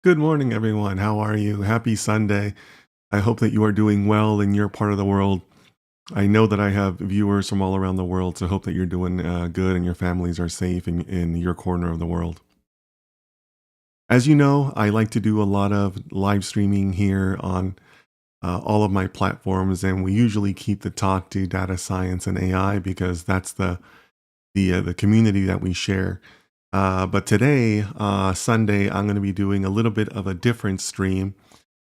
Good morning, everyone. How are you? Happy Sunday. I hope that you are doing well in your part of the world. I know that I have viewers from all around the world, so I hope that you're doing good and your families are safe in your corner of the world. As you know, I like to do a lot of live streaming here on all of my platforms, and we usually keep the talk to data science and AI because that's the community that we share. But today, Sunday, I'm going to be doing a little bit of a different stream.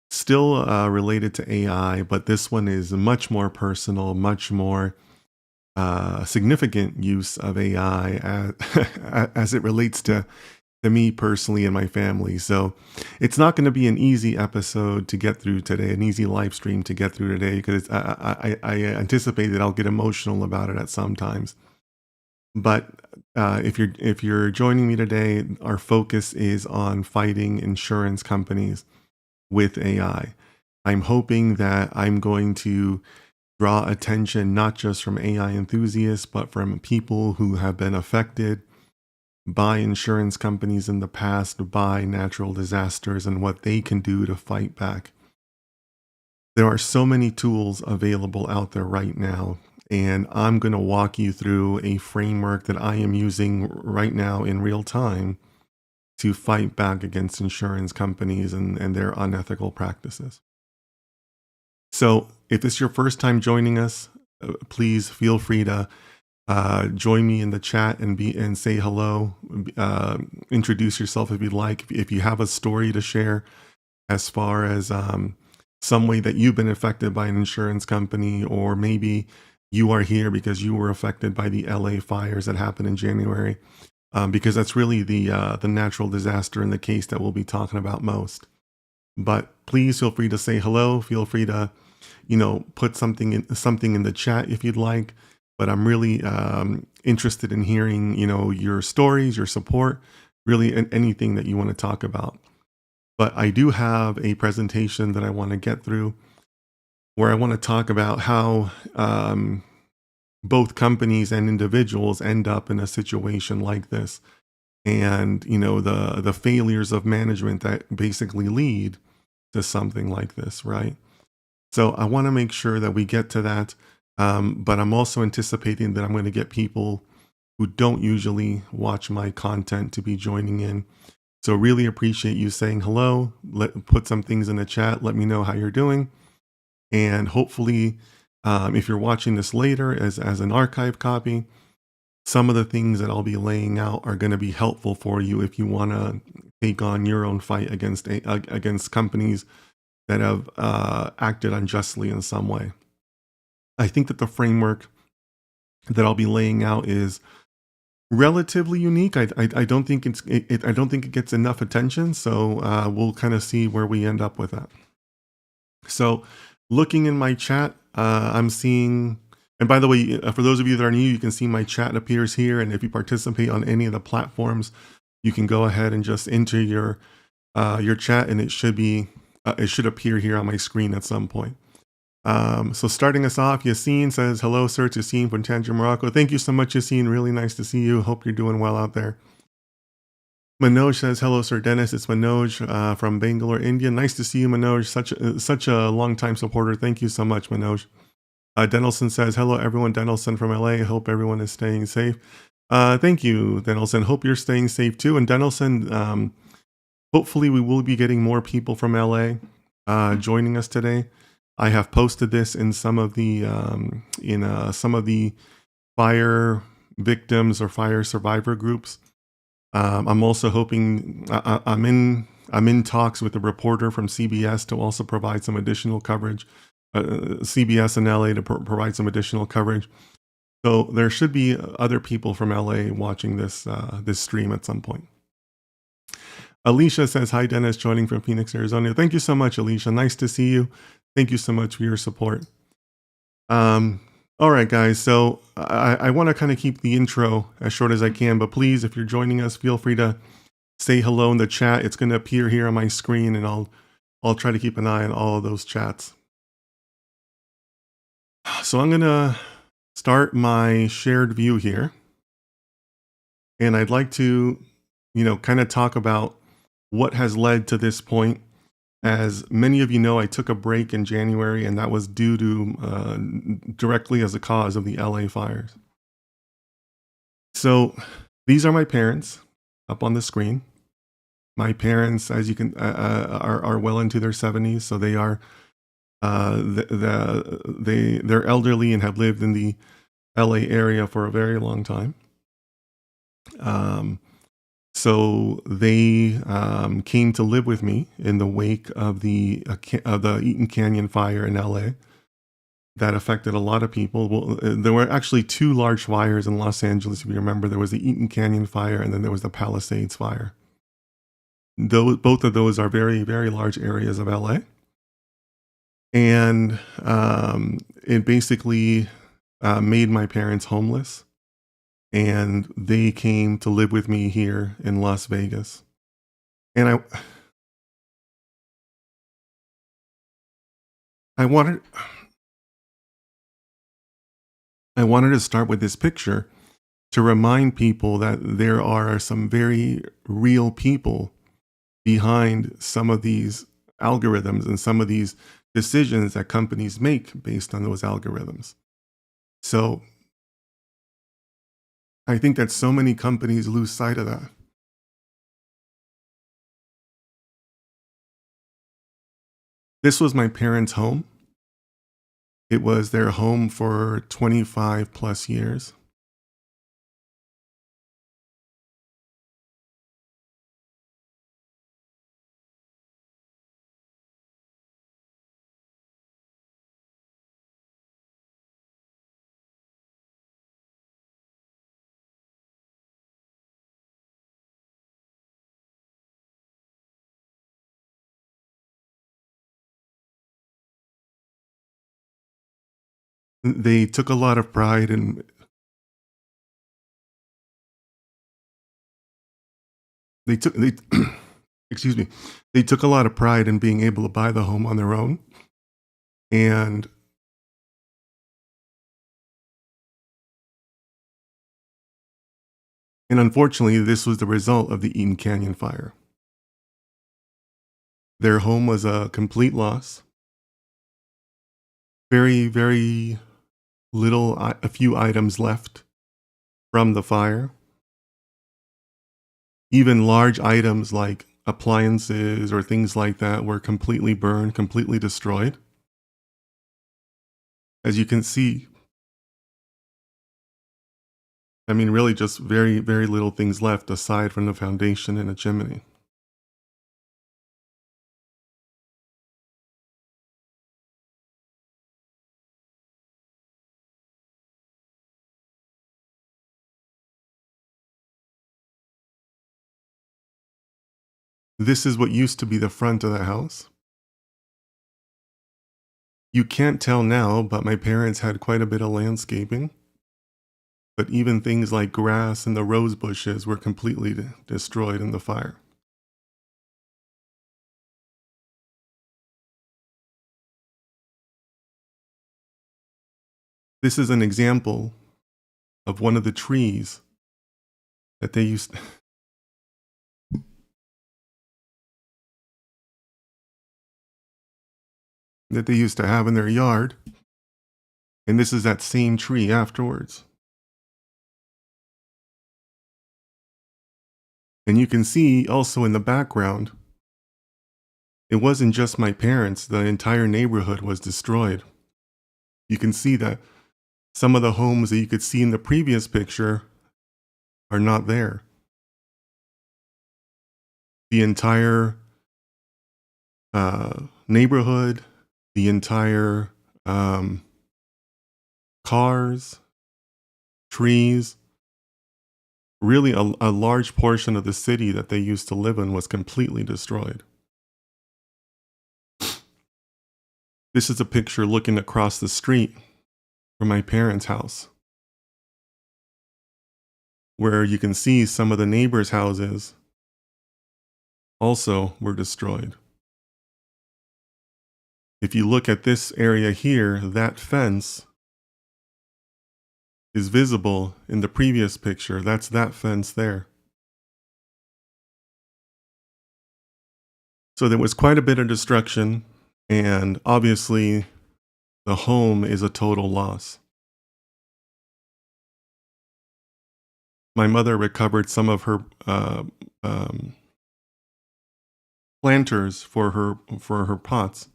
Still related to AI, but this one is much more personal, much more significant use of AI as it relates to me personally and my family. So it's not going to be an easy episode to get through today, an easy live stream to get through today, because I anticipate that I'll get emotional about it at some times. But if you're joining me today, our focus is on fighting insurance companies with AI. I'm hoping that I'm going to draw attention not just from AI enthusiasts, but from people who have been affected by insurance companies in the past, by natural disasters, and what they can do to fight back. There are so many tools available out there right now, and I'm going to walk you through a framework that I am using right now in real time to fight back against insurance companies and their unethical practices. So, if it's your first time joining us, please feel free to join me in the chat and say hello. Introduce yourself if you'd like. If you have a story to share, as far as some way that you've been affected by an insurance company, or maybe you are here because you were affected by the LA fires that happened in January, because that's really the natural disaster in the case that we'll be talking about most. But please feel free to say hello. Feel free to, put something in the chat if you'd like. But I'm really interested in hearing, your stories, your support, really anything that you want to talk about. But I do have a presentation that I want to get through where I want to talk about how both companies and individuals end up in a situation like this, and the failures of management that basically lead to something like this, right? So I want to make sure that we get to that. But I'm also anticipating that I'm going to get people who don't usually watch my content to be joining in. So really appreciate you saying hello. Put some things in the chat. Let me know how you're doing. And hopefully, if you're watching this later as an archive copy, some of the things that I'll be laying out are going to be helpful for you if you want to take on your own fight against companies that have acted unjustly in some way. I think that the framework that I'll be laying out is relatively unique. I don't think I don't think it gets enough attention. So we'll kind of see where we end up with that. So looking in my chat, I'm seeing. And by the way, for those of you that are new, you can see my chat appears here. And if you participate on any of the platforms, you can go ahead and just enter your chat, and it should appear here on my screen at some point. So starting us off, Yassine says, hello, sir. It's Yassine from Tangier, Morocco. Thank you so much, Yassine. Really nice to see you. Hope you're doing well out there. Manoj says, hello, Sir Dennis. It's Manoj from Bangalore, India. Nice to see you, Manoj. Such a long-time supporter. Thank you so much, Manoj. Denelson says, hello, everyone. Denelson from LA. Hope everyone is staying safe. Thank you, Denelson. Hope you're staying safe too. And Denelson, hopefully we will be getting more people from LA joining us today. I have posted this in some of the fire victims or fire survivor groups. I'm also hoping I'm in talks with a reporter from CBS to also provide some additional coverage. CBS in LA to provide some additional coverage. So there should be other people from LA watching this stream at some point. Alicia says, hi, Dennis, joining from Phoenix, Arizona. Thank you so much, Alicia. Nice to see you. Thank you so much for your support. All right, guys. So I want to kind of keep the intro as short as I can, but please, if you're joining us, feel free to say hello in the chat. It's going to appear here on my screen, and I'll try to keep an eye on all of those chats. So I'm going to start my shared view here, and I'd like to, kind of talk about what has led to this point. As many of you know, I took a break in January, and that was due to directly as a cause of the LA fires. So these are my parents up on the screen. My parents, as you can, are well into their 70s, so they are they're elderly and have lived in the LA area for a very long time. Um, so they came to live with me in the wake of the Eaton Canyon fire in LA that affected a lot of people. Well, there were actually two large fires in Los Angeles. If you remember, there was the Eaton Canyon fire, and then there was the Palisades fire. Both of those are very, very large areas of LA. And it basically made my parents homeless. And they came to live with me here in Las Vegas. And I wanted I wanted to start with this picture to remind people that there are some very real people behind some of these algorithms and some of these decisions that companies make based on those algorithms. So I think that so many companies lose sight of that. This was my parents' home. It was their home for 25 plus years. They took a lot of pride in they excuse me. They took a lot of pride in being able to buy the home on their own. And unfortunately, this was the result of the Eaton Canyon fire. Their home was a complete loss. Very, very a few items left from the fire. Even large items like appliances or things like that were completely burned, completely destroyed. As you can see, I mean, really just very, very little things left aside from the foundation and a chimney. This is what used to be the front of the house. You can't tell now, but my parents had quite a bit of landscaping. But even things like grass and the rose bushes were completely destroyed in the fire. This is an example of one of the trees that they used to have in their yard. And this is that same tree afterwards. And you can see also in the background, it wasn't just my parents, the entire neighborhood was destroyed. You can see that some of the homes that you could see in the previous picture are not there. The entire neighborhood, the entire cars, trees, really a large portion of the city that they used to live in was completely destroyed. This is a picture looking across the street from my parents' house, where you can see some of the neighbors' houses also were destroyed. If you look at this area here, that fence is visible in the previous picture. That's that fence there. So there was quite a bit of destruction, and obviously the home is a total loss. My mother recovered some of her um, planters for her pots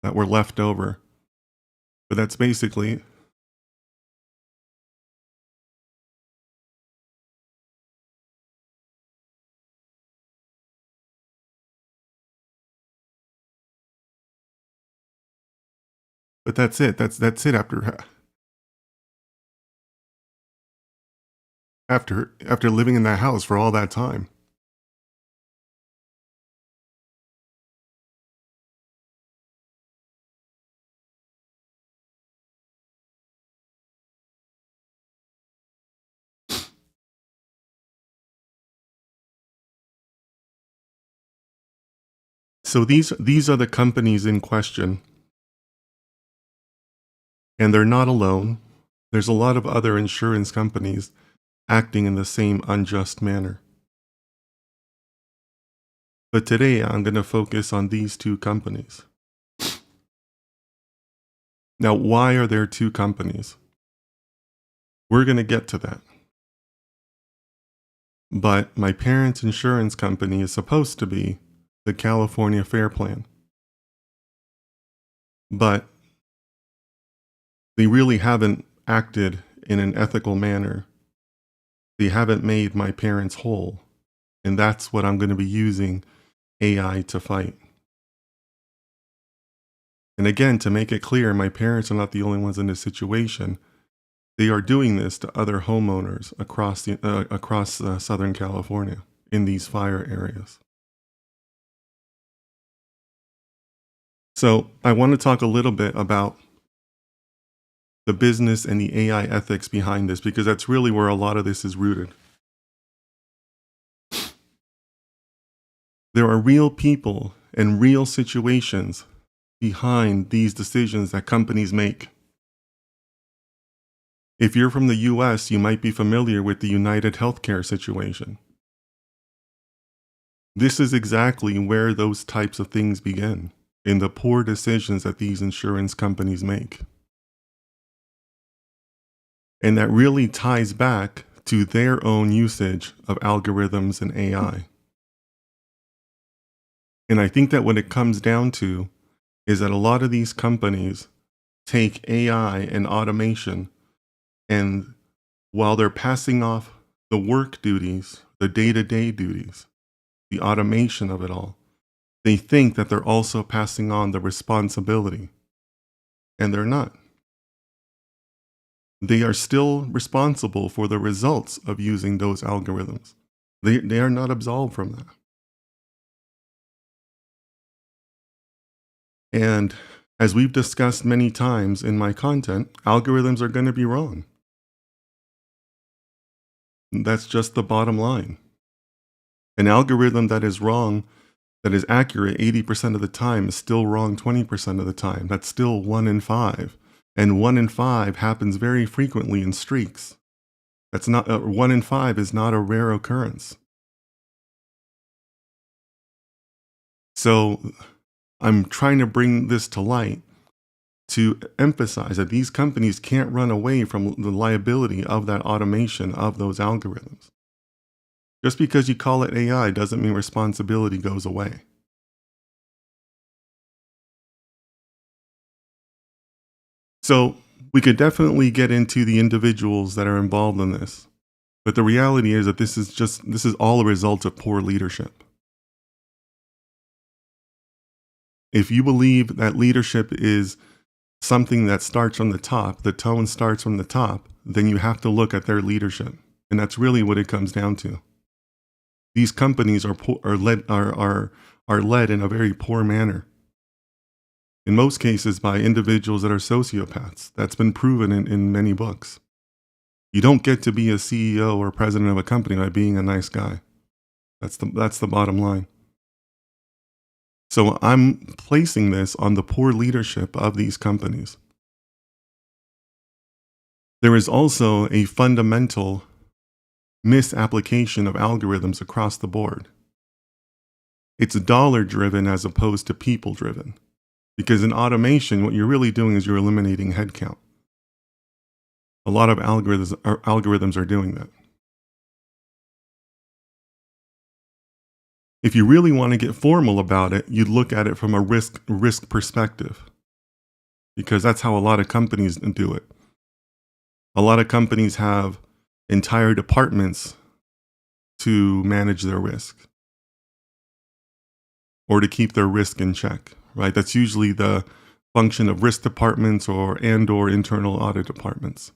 that were left over, but that's basically. But that's it. That's it after living in that house for all that time. So these are the companies in question, and they're not alone. There's a lot of other insurance companies acting in the same unjust manner. But today I'm going to focus on these two companies. Now, why are there two companies? We're going to get to that. But my parents' insurance company is supposed to be the California Fair Plan. But they really haven't acted in an ethical manner. They haven't made my parents whole. And that's what I'm going to be using AI to fight. And again, to make it clear, my parents are not the only ones in this situation. They are doing this to other homeowners across Southern California in these fire areas. So I want to talk a little bit about the business and the AI ethics behind this, because that's really where a lot of this is rooted. There are real people and real situations behind these decisions that companies make. If you're from the US, you might be familiar with the United Healthcare situation. This is exactly where those types of things begin, in the poor decisions that these insurance companies make. And that really ties back to their own usage of algorithms and AI. And I think that what it comes down to is that a lot of these companies take AI and automation, and while they're passing off the work duties, the day-to-day duties, the automation of it all, they think that they're also passing on the responsibility. And they're not. They are still responsible for the results of using those algorithms. They are not absolved from that. And as we've discussed many times in my content, algorithms are going to be wrong. That's just the bottom line. An algorithm that is wrong, that is accurate 80% of the time, is still wrong 20% of the time. That's still 1 in 5. And 1 in 5 happens very frequently in streaks. That's not 1 in 5 is not a rare occurrence. So I'm trying to bring this to light to emphasize that these companies can't run away from the liability of that automation of those algorithms. Just because you call it AI doesn't mean responsibility goes away. So we could definitely get into the individuals that are involved in this. But the reality is that this is all a result of poor leadership. If you believe that leadership is something that starts from the top, the tone starts from the top, then you have to look at their leadership. And that's really what it comes down to. These companies are led in a very poor manner. In most cases by individuals that are sociopaths. That's been proven in many books. You don't get to be a CEO or president of a company by being a nice guy. That's the bottom line. So I'm placing this on the poor leadership of these companies. There is also a fundamental misapplication of algorithms across the board. it's dollar driven as opposed to people driven. Because in automation, what you're really doing is you're eliminating headcount. A lot of algorithms are doing that. If you really want to get formal about it, you'd look at it from a risk perspective, because that's how a lot of companies do it. A lot of companies have entire departments to manage their risk or to keep their risk in check, right? That's usually the function of risk departments or internal audit departments.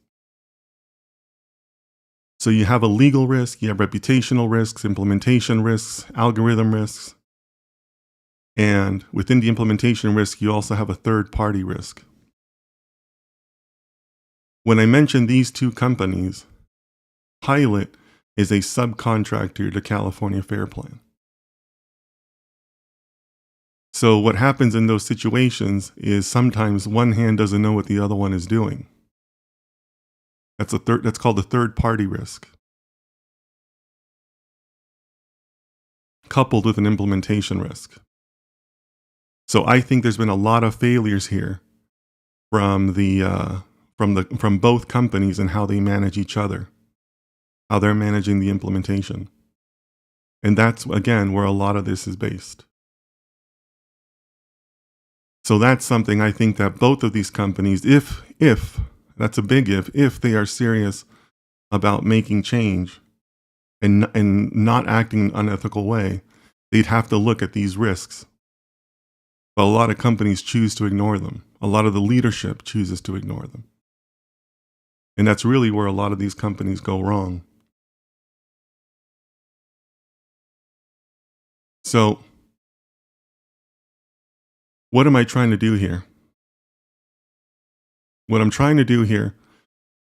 So you have a legal risk, you have reputational risks, implementation risks, algorithm risks. And within the implementation risk, you also have a third-party risk. When I mention these two companies, Pilot is a subcontractor to California Fair Plan. So what happens in those situations is sometimes one hand doesn't know what the other one is doing. That's called a third-party risk, coupled with an implementation risk. So I think there's been a lot of failures here from both companies and how they manage each other, how they're managing the implementation. And that's, again, where a lot of this is based. So that's something I think that both of these companies, if that's a big if they are serious about making change and not acting in an unethical way, they'd have to look at these risks. But a lot of companies choose to ignore them. A lot of the leadership chooses to ignore them. And that's really where a lot of these companies go wrong. So, what am I trying to do here? What I'm trying to do here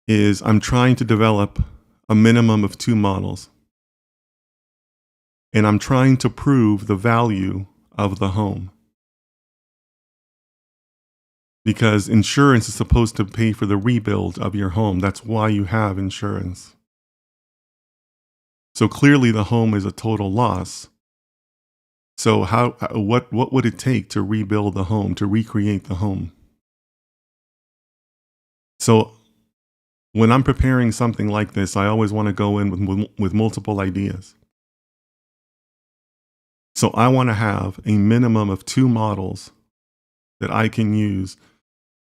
is I'm trying to develop a minimum of 2 models. And I'm trying to prove the value of the home. Because insurance is supposed to pay for the rebuild of your home. That's why you have insurance. So clearly the home is a total loss. So what would it take to rebuild the home, to recreate the home? So when I'm preparing something like this, I always want to go in with multiple ideas. So I want to have a minimum of 2 models that I can use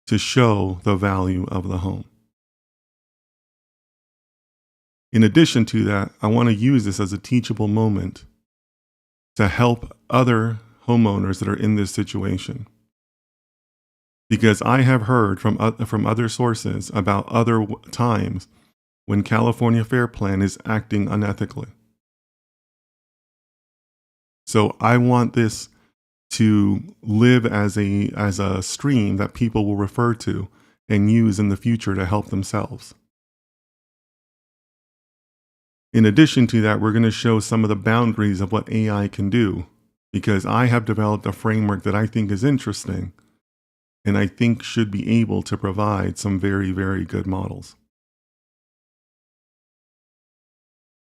to show the value of the home. In addition to that, I want to use this as a teachable moment to help other homeowners that are in this situation. Because I have heard from other sources about other times when California Fair Plan is acting unethically. So I want this to live as a stream that people will refer to and use in the future to help themselves. In addition to that, we're going to show some of the boundaries of what AI can do, because I have developed a framework that I think is interesting and I think should be able to provide some very, very good models.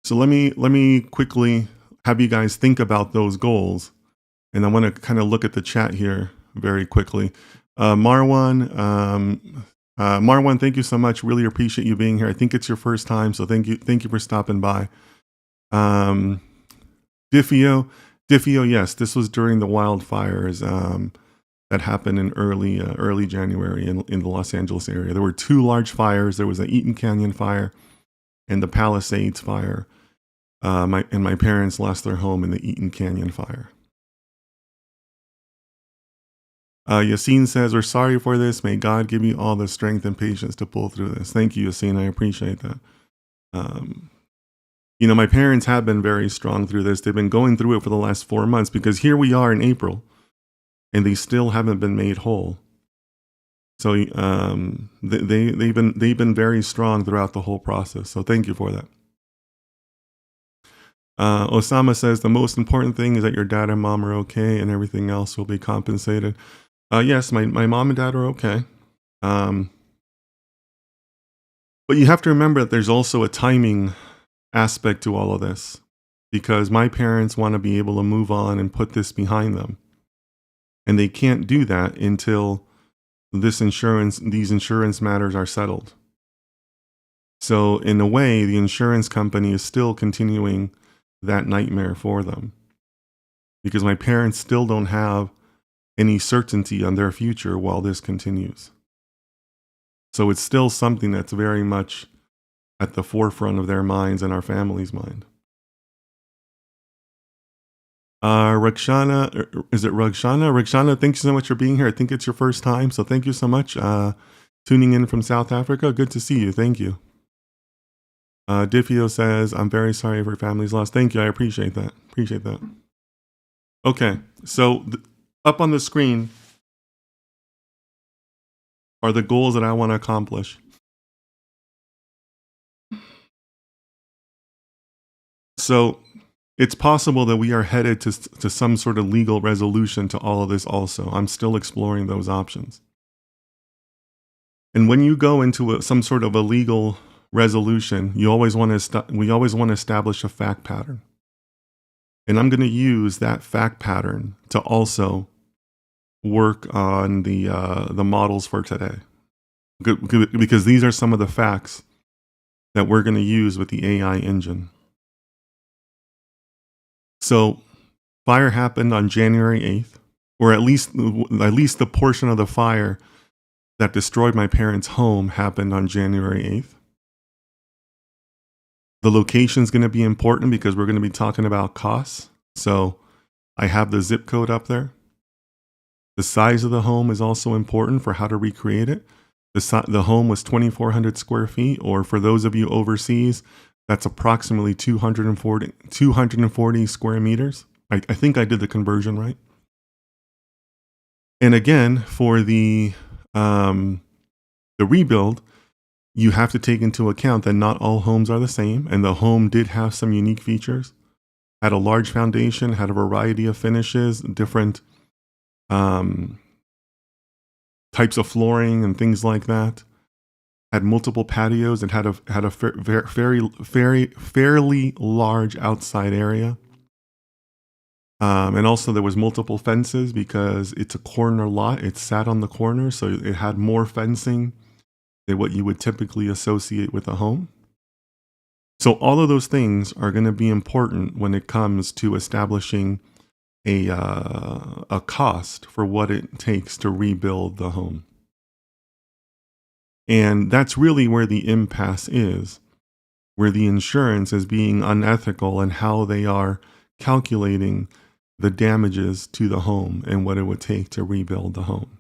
So let me quickly have you guys think about those goals. And I want to kind of look at the chat here very quickly. Marwan, thank you so much. Really appreciate you being here. I think it's your first time, so thank you for stopping by. Diffio, yes, this was during the wildfires that happened in early January in the Los Angeles area. There were 2 large fires. There was the Eaton Canyon fire and the Palisades fire. My parents lost their home in the Eaton Canyon fire. Yassine says, we're sorry for this. May God give you all the strength and patience to pull through this. Thank you, Yassine. I appreciate that. My parents have been very strong through this. They've been going through it for the last 4 months, because here we are in April and they still haven't been made whole. So they've been very strong throughout the whole process. So thank you for that. Osama says, the most important thing is that your dad and mom are okay and everything else will be compensated. Yes, my mom and dad are okay. But you have to remember that there's also a timing aspect to all of this. because my parents want to be able to move on and put this behind them. And they can't do that until these insurance matters are settled. So in a way, the insurance company is still continuing that nightmare for them, because my parents still don't have any certainty on their future while this continues. So it's still something that's very much at the forefront of their minds and our family's mind. Rakshana, is it Rakshana? Rakshana, thank you so much for being here. I think it's your first time, so thank you so much. Tuning in from South Africa, good to see you. Thank you. Diffio says, I'm very sorry for your family's loss. Thank you, I appreciate that. Appreciate that. Okay, so up on the screen are the goals that I want to accomplish. So it's possible that we are headed to some sort of legal resolution to all of this also. I'm still exploring those options. And when you go into some sort of a legal resolution, we always want to establish a fact pattern. And I'm going to use that fact pattern to also work on the models for today, because these are some of the facts that we're going to use with the AI engine. So fire happened on January 8th, or at least the portion of the fire that destroyed my parents' home happened on January 8th. The location is going to be important because we're going to be talking about costs. So I have the zip code up there. The size of the home is also important for how to recreate it. The home was 2,400 square feet, or for those of you overseas, that's approximately 240 square meters. I think I did the conversion right. And again, for the rebuild, you have to take into account that not all homes are the same, and the home did have some unique features. Had a large foundation, had a variety of finishes, different types of flooring and things like that. Had multiple patios and had a fairly large outside area. And also there was multiple fences because it's a corner lot. It sat on the corner, so it had more fencing than what you would typically associate with a home. So all of those things are going to be important when it comes to establishing a cost for what it takes to rebuild the home. And that's really where the impasse is, where the insurance is being unethical and how they are calculating the damages to the home and what it would take to rebuild the home.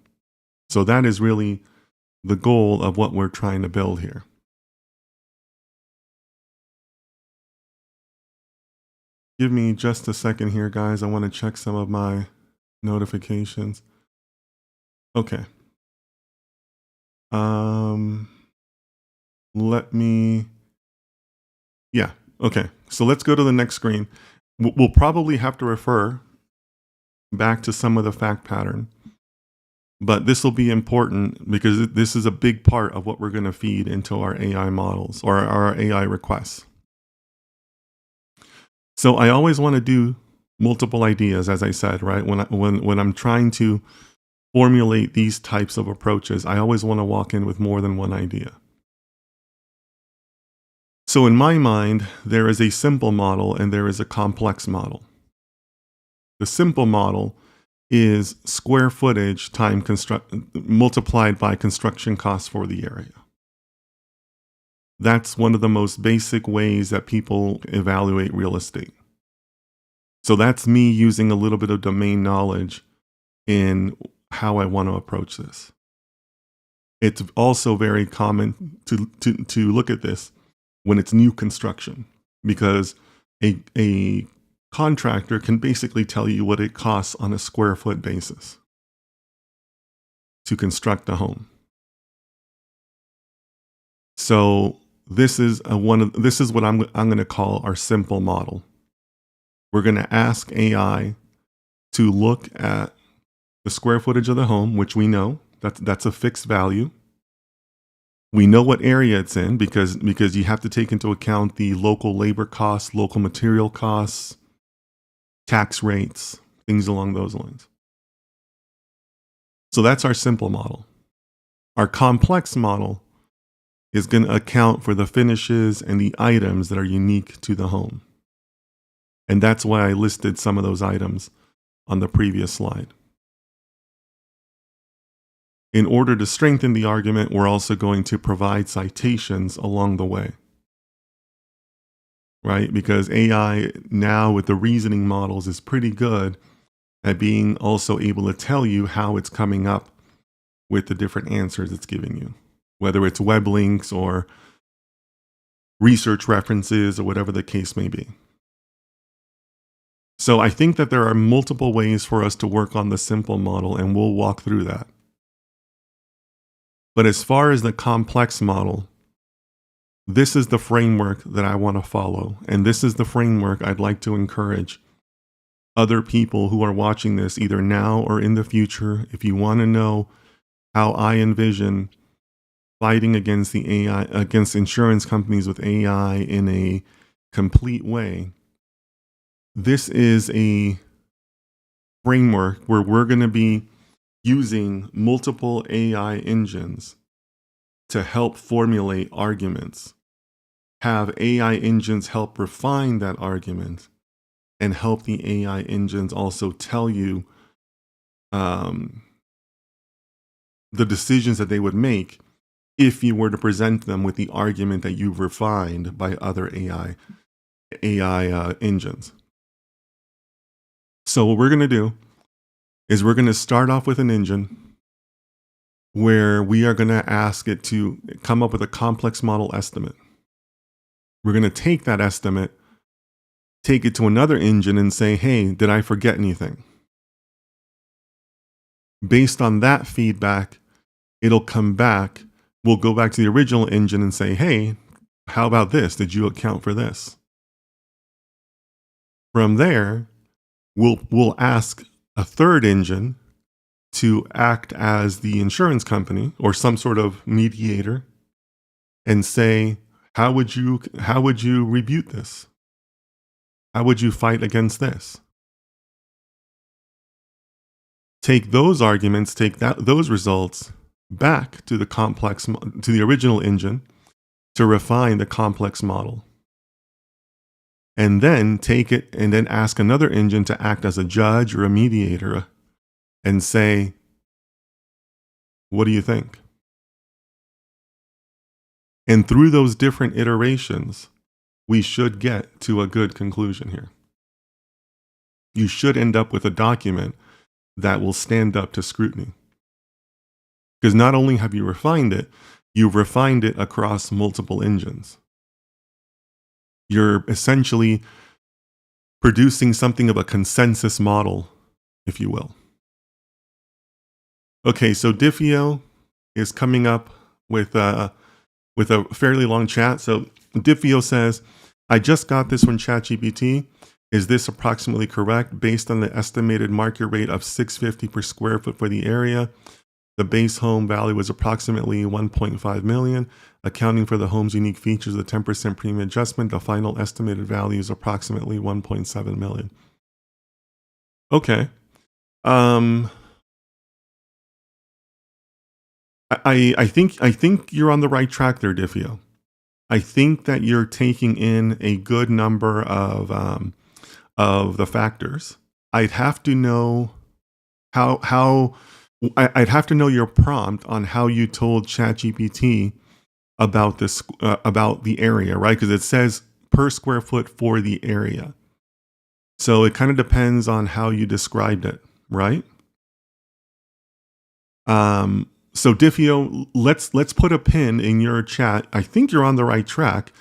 So that is really the goal of what we're trying to build here. Give me just a second here, guys. I want to check some of my notifications. Okay. Okay. So let's go to the next screen. We'll probably have to refer back to some of the fact pattern, but this will be important because this is a big part of what we're going to feed into our AI models or our AI requests. So I always want to do multiple ideas, as I said, right? When I'm trying to formulate these types of approaches, I always want to walk in with more than one idea. So in my mind, there is a simple model and there is a complex model. The simple model is square footage multiplied by construction costs for the area. That's one of the most basic ways that people evaluate real estate. So that's me using a little bit of domain knowledge in how I want to approach this. It's also very common to look at this when it's new construction, because a contractor can basically tell you what it costs on a square foot basis to construct a home. So this is what I'm going to call our simple model. We're going to ask AI to look at the square footage of the home, which we know that's a fixed value. We know what area it's in because you have to take into account the local labor costs, local material costs, tax rates, things along those lines. So that's our simple model. Our complex model is going to account for the finishes and the items that are unique to the home. And that's why I listed some of those items on the previous slide. In order to strengthen the argument, we're also going to provide citations along the way, right? Because AI now with the reasoning models is pretty good at being also able to tell you how it's coming up with the different answers it's giving you, whether it's web links or research references or whatever the case may be. So I think that there are multiple ways for us to work on the simple model, and we'll walk through that. But as far as the complex model, this is the framework that I want to follow. And this is the framework I'd like to encourage other people who are watching this either now or in the future. If you want to know how I envision fighting against the AI, against insurance companies with AI in a complete way, this is a framework where we're going to be using multiple AI engines to help formulate arguments, have AI engines help refine that argument, and help the AI engines also tell you the decisions that they would make if you were to present them with the argument that you've refined by other AI engines. So what we're going to do is we're going to start off with an engine where we are going to ask it to come up with a complex model estimate. We're going to take that estimate, take it to another engine and say, hey, did I forget anything? Based on that feedback, it'll come back. We'll go back to the original engine and say, hey, how about this? Did you account for this? From there, we'll ask a third engine to act as the insurance company or some sort of mediator and say, how would you rebuke this? How would you fight against this? Take those arguments, those results back to the original engine to refine the complex model. And then take it and then ask another engine to act as a judge or a mediator and say, what do you think? And through those different iterations, we should get to a good conclusion here. You should end up with a document that will stand up to scrutiny. Because not only have you refined it, you've refined it across multiple engines. You're essentially producing something of a consensus model, if you will. Okay, so Diffio is coming up with a fairly long chat. So Diffio says, I just got this from ChatGPT. Is this approximately correct? Based on the estimated market rate of $650 per square foot for the area, the base home value was approximately $1.5 million. Accounting for the home's unique features, the 10% premium adjustment, the final estimated value is approximately $1.7 million. Okay. I think you're on the right track there, Diffio. I think that you're taking in a good number of the factors. I'd have to know I'd have to know your prompt on how you told ChatGPT about this about the area, right? Because it says per square foot for the area. So it kind of depends on how you described it, right? So Diffio, let's put a pin in your chat. I think you're on the right track.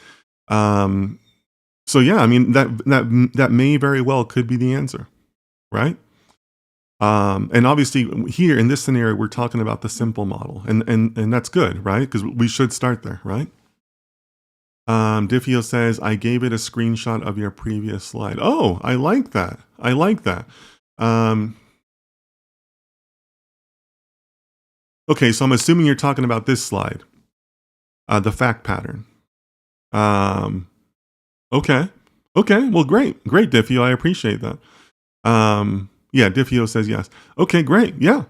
So yeah, I mean that may very well could be the answer, right? And obviously here in this scenario, we're talking about the simple model, and that's good, right? Because we should start there, right? Diffio says, I gave it a screenshot of your previous slide. Oh, I like that. I like that. Okay, so I'm assuming you're talking about this slide. the fact pattern. Um, okay. Okay. Well, great. Great, Diffio. I appreciate that. Yeah, Diffio says yes. Okay, great. Yeah.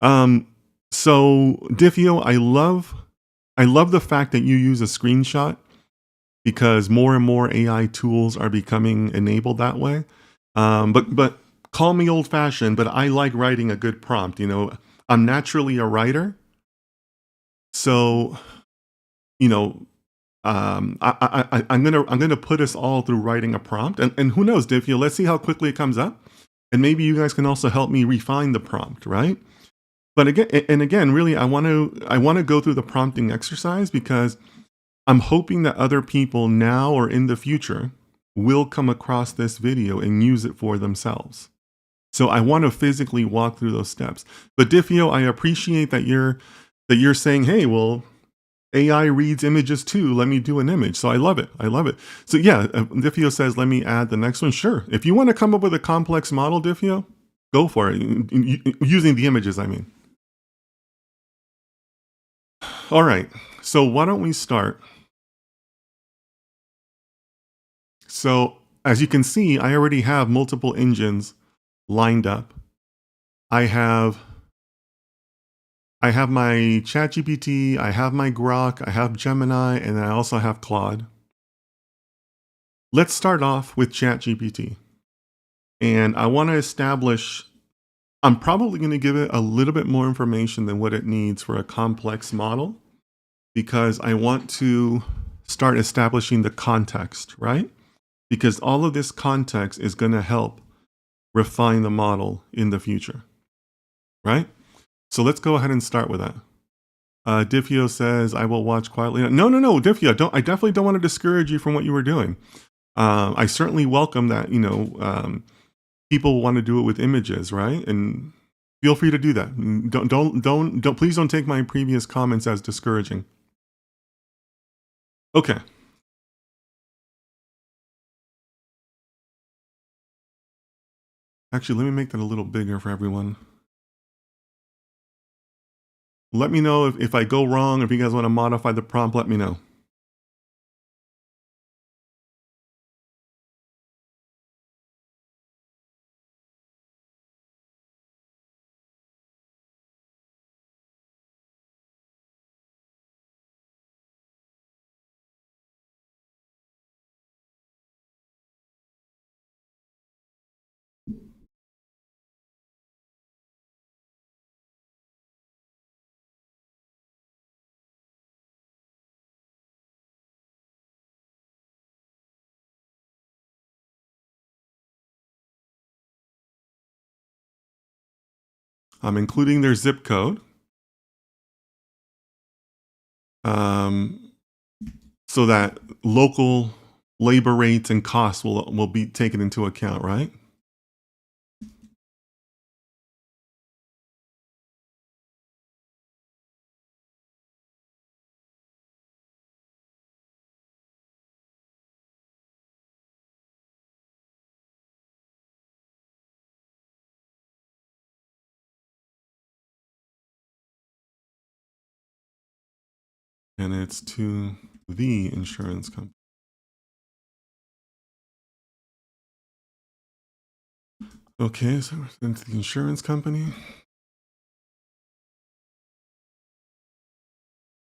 Um, so Diffio, I love the fact that you use a screenshot because more and more AI tools are becoming enabled that way. But call me old fashioned, but I like writing a good prompt. I'm naturally a writer, so you know, I'm gonna put us all through writing a prompt, and who knows, Diffio? Let's see how quickly it comes up, and maybe you guys can also help me refine the prompt, right? But again, really, I want to go through the prompting exercise because I'm hoping that other people now or in the future will come across this video and use it for themselves. So I want to physically walk through those steps. But Diffio, I appreciate that you're saying, hey, well, AI reads images too. Let me do an image. So I love it. I love it. So yeah, Diffio says, let me add the next one. Sure. If you want to come up with a complex model, Diffio, go for it. Using the images, I mean. All right. So why don't we start? So as you can see, I already have multiple engines lined up. I have my ChatGPT, I have my Grok, I have Gemini, and I also have Claude. Let's start off with ChatGPT. And I want to establish, I'm probably going to give it a little bit more information than what it needs for a complex model because I want to start establishing the context, right? Because all of this context is going to help refine the model in the future, right? So let's go ahead and start with that. Diffio says, I will watch quietly. No, Diffio, I definitely don't want to discourage you from what you were doing. I certainly welcome that, people want to do it with images, right? And feel free to do that. Please don't take my previous comments as discouraging. Okay. Actually, let me make that a little bigger for everyone. Let me know if I go wrong, if you guys want to modify the prompt, let me know. I'm including their zip code. So that local labor rates and costs will be taken into account, right? And it's to the insurance company. Okay, so we're sent to the insurance company.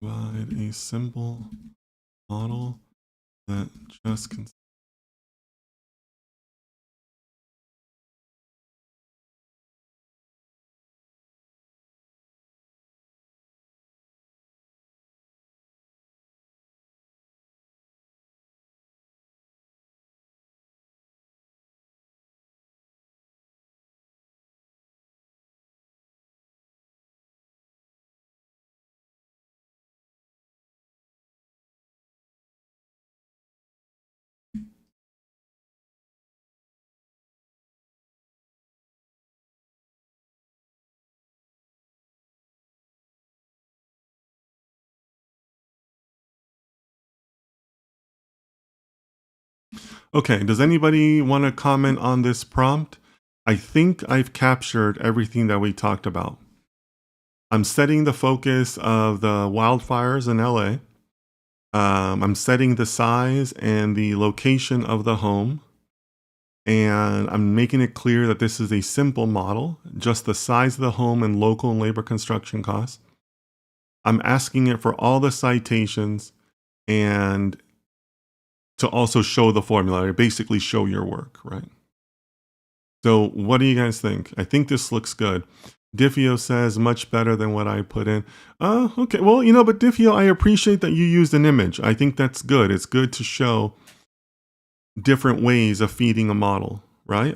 Provide a simple model that just can. Okay, does anybody want to comment on this prompt? I think I've captured everything that we talked about. I'm setting the focus of the wildfires in LA. I'm setting the size and the location of the home, and I'm making it clear that this is a simple model, just the size of the home and local and labor construction costs. I'm asking it for all the citations and to also show the formula, or basically show your work, right? So what do you guys think? I think this looks good. Diffio says much better than what I put in. Okay. Well, but Diffio, I appreciate that you used an image. I think that's good. It's good to show different ways of feeding a model, right?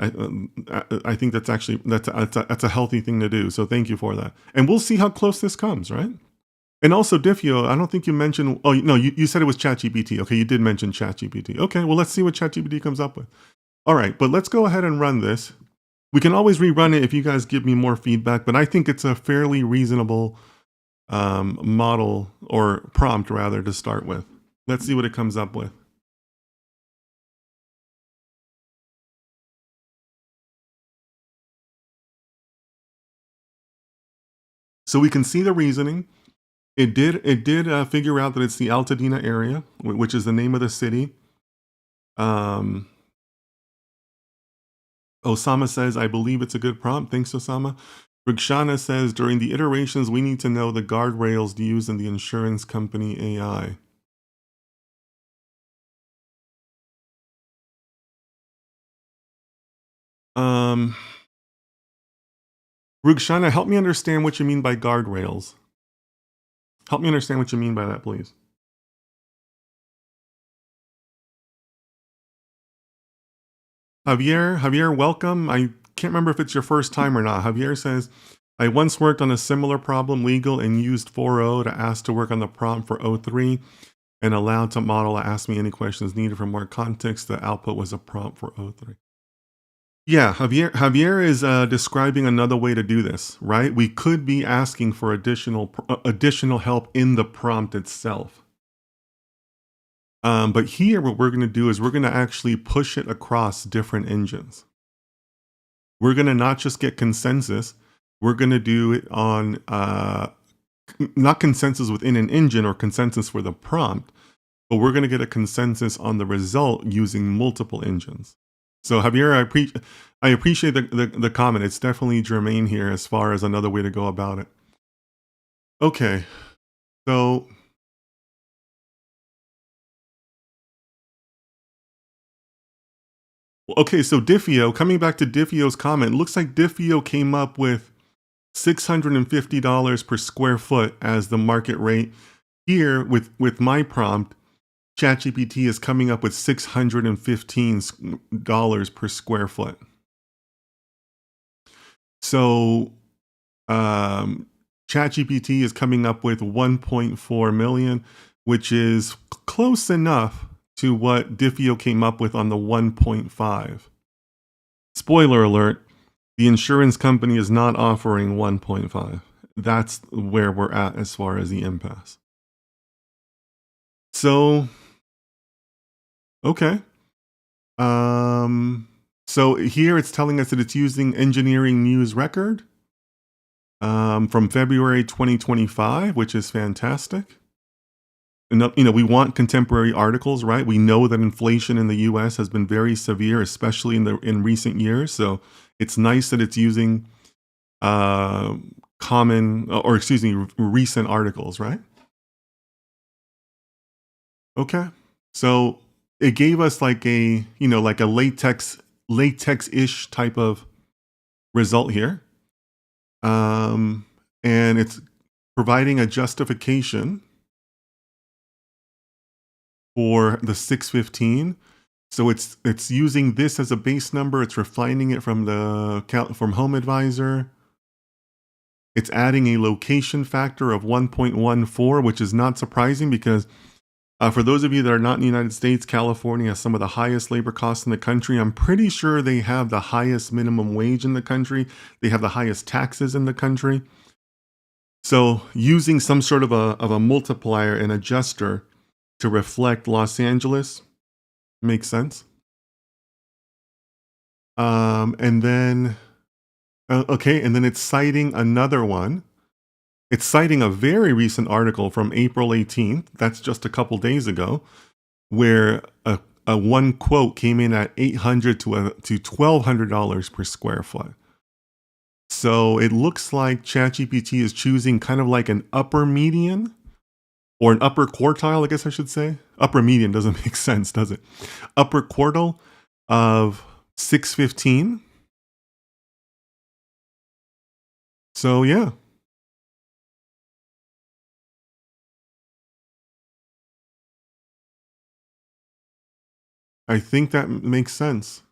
I think that's actually that's a healthy thing to do. So thank you for that. And we'll see how close this comes, right? And also Diffio, I don't think you mentioned. Oh no, you said it was ChatGPT. Okay, you did mention ChatGPT. Okay, well let's see what ChatGPT comes up with. All right, but let's go ahead and run this. We can always rerun it if you guys give me more feedback, but I think it's a fairly reasonable model, or prompt rather, to start with. Let's see what it comes up with. So we can see the reasoning. It did figure out that it's the Altadena area, which is the name of the city. Osama says, I believe it's a good prompt. Thanks, Osama. Rikshana says, during the iterations, we need to know the guardrails to use in the insurance company AI. Rukshana, help me understand what you mean by guardrails. Help me understand what you mean by that, please. Javier, welcome. I can't remember if it's your first time or not. Javier says, I once worked on a similar problem legal and used 4.0 to ask to work on the prompt for 03 and allowed to model to ask me any questions needed for more context. The output was a prompt for 03. Yeah, Javier is describing another way to do this, right? We could be asking for additional help in the prompt itself. But here, what we're going to do is we're going to actually push it across different engines. We're going to not just get consensus. We're going to do it on not consensus within an engine or consensus for the prompt, but we're going to get a consensus on the result using multiple engines. So Javier, I appreciate the comment. It's definitely germane here as far as another way to go about it. Okay, so Diffio, coming back to Diffio's comment, looks like Diffio came up with $650 per square foot as the market rate. Here, with my prompt, ChatGPT is coming up with $615 per square foot. So ChatGPT is coming up with 1.4 million, which is close enough to what Diffio came up with on the 1.5. Spoiler alert, the insurance company is not offering 1.5. That's where we're at as far as the impasse. So, okay. So here it's telling us that it's using Engineering News Record from February 2025, which is fantastic. And, we want contemporary articles, right? We know that inflation in the U.S. has been very severe, especially in recent years. So it's nice that it's using recent articles, right? Okay. So it gave us like a latex-ish type of result here. And it's providing a justification for the 615. So it's using this as a base number. It's refining it from Home Advisor. It's adding a location factor of 1.14, which is not surprising because for those of you that are not in the United States, California has some of the highest labor costs in the country. I'm pretty sure they have the highest minimum wage in the country. They have the highest taxes in the country. So using some sort of a multiplier and adjuster to reflect Los Angeles makes sense. And then, and then it's citing another one It's citing a very recent article from April 18th. That's just a couple days ago, where a one quote came in at $800 to $1,200 per square foot. So it looks like ChatGPT is choosing kind of like an upper median or an upper quartile, I guess I should say. Upper median doesn't make sense, does it? Upper quartile of 615. So yeah, I think that makes sense.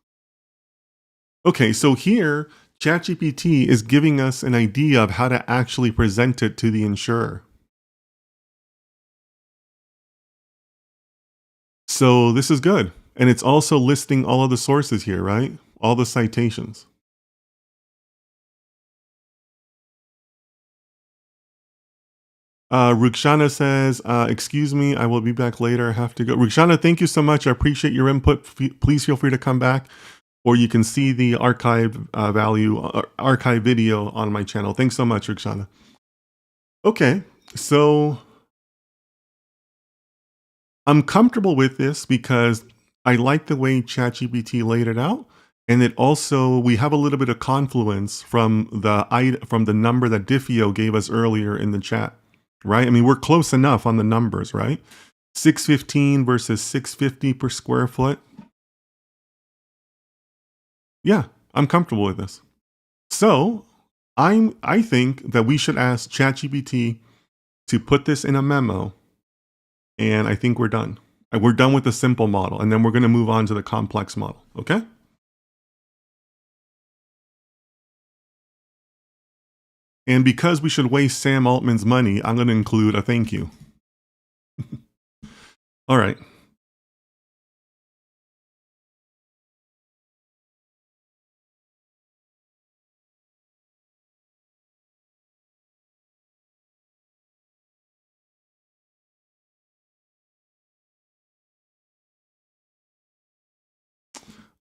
Okay, so here ChatGPT is giving us an idea of how to actually present it to the insurer. So this is good. And it's also listing all of the sources here, right? All the citations. Rukshana says, excuse me, I will be back later. I have to go. Rukshana, thank you so much. I appreciate your input. Please feel free to come back, or you can see the archive archive video on my channel. Thanks so much, Rukshana. Okay, so I'm comfortable with this because I like the way ChatGPT laid it out. And it also, we have a little bit of confluence from the number that Diffio gave us earlier in the chat, right? I mean, we're close enough on the numbers, right? 615 versus 650 per square foot. Yeah, I'm comfortable with this. So I think that we should ask ChatGPT to put this in a memo, and I think we're done. We're done with the simple model, and then we're going to move on to the complex model, okay? And because we should waste Sam Altman's money, I'm going to include a thank you. All right.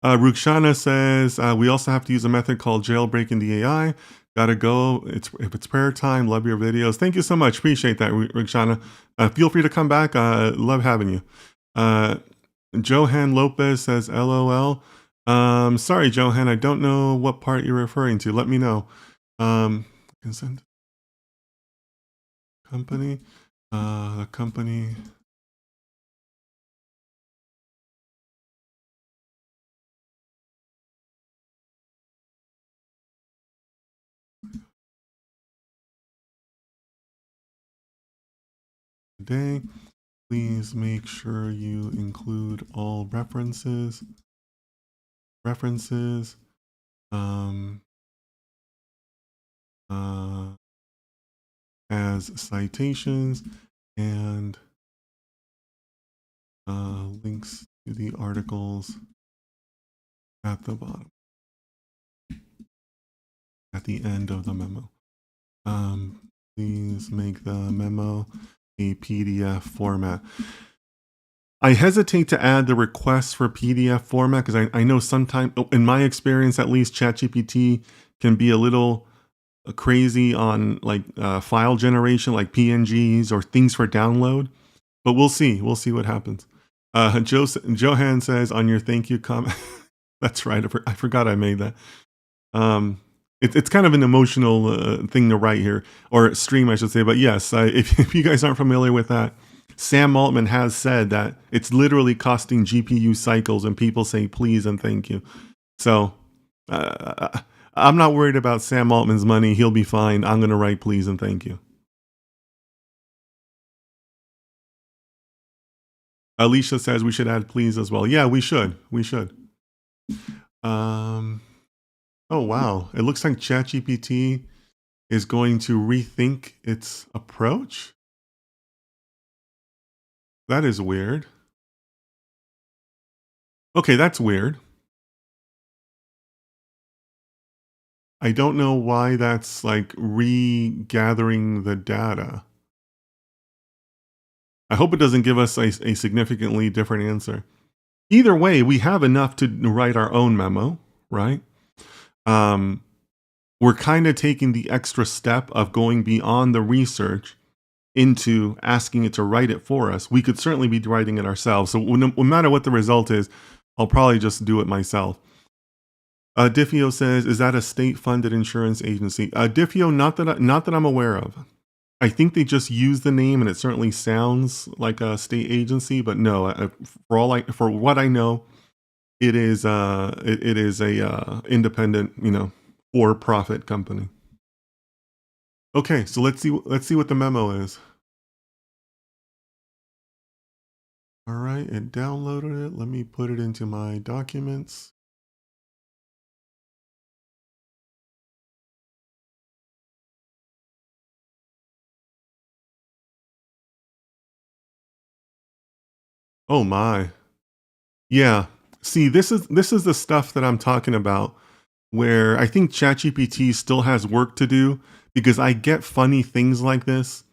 Rukshana says, we also have to use a method called jailbreaking the AI. Gotta go. If it's prayer time, love your videos. Thank you so much. Appreciate that, Rukshana. Feel free to come back. Love having you. Johan Lopez says, LOL. Sorry, Johan. I don't know what part you're referring to. Let me know. Consent company. Company. Today, please make sure you include all references as citations and links to the articles at the bottom, at the end of the memo. Please make the memo a PDF format. I hesitate to add the request for PDF format because I know sometimes, in my experience at least, ChatGPT can be a little crazy on like file generation, like PNGs or things for download. But we'll see. We'll see what happens. Johan says on your thank you comment. That's right. I forgot I made that. It's kind of an emotional thing to write here, or stream, I should say. But yes, if you guys aren't familiar with that, Sam Altman has said that it's literally costing GPU cycles, and people say please and thank you. So I'm not worried about Sam Altman's money. He'll be fine. I'm going to write please and thank you. Alicia says we should add please as well. Yeah, we should. We should. Oh, wow. It looks like ChatGPT is going to rethink its approach. That is weird. Okay, that's weird. I don't know why that's like regathering the data. I hope it doesn't give us a significantly different answer. Either way, we have enough to write our own memo, right? we're kind of taking the extra step of going beyond the research into asking it to write it for us. We could certainly be writing it ourselves. So no matter what the result is, I'll probably just do it myself. Diffio says, is that a state-funded insurance agency? Diffio, not that I'm aware of. I think they just use the name, and it certainly sounds like a state agency, but no. For what I know, it is a independent, for-profit company. Okay, so let's see what the memo is. All right, it downloaded it. Let me put it into my documents. Oh my. Yeah. See, this is the stuff that I'm talking about, where I think ChatGPT still has work to do, because I get funny things like this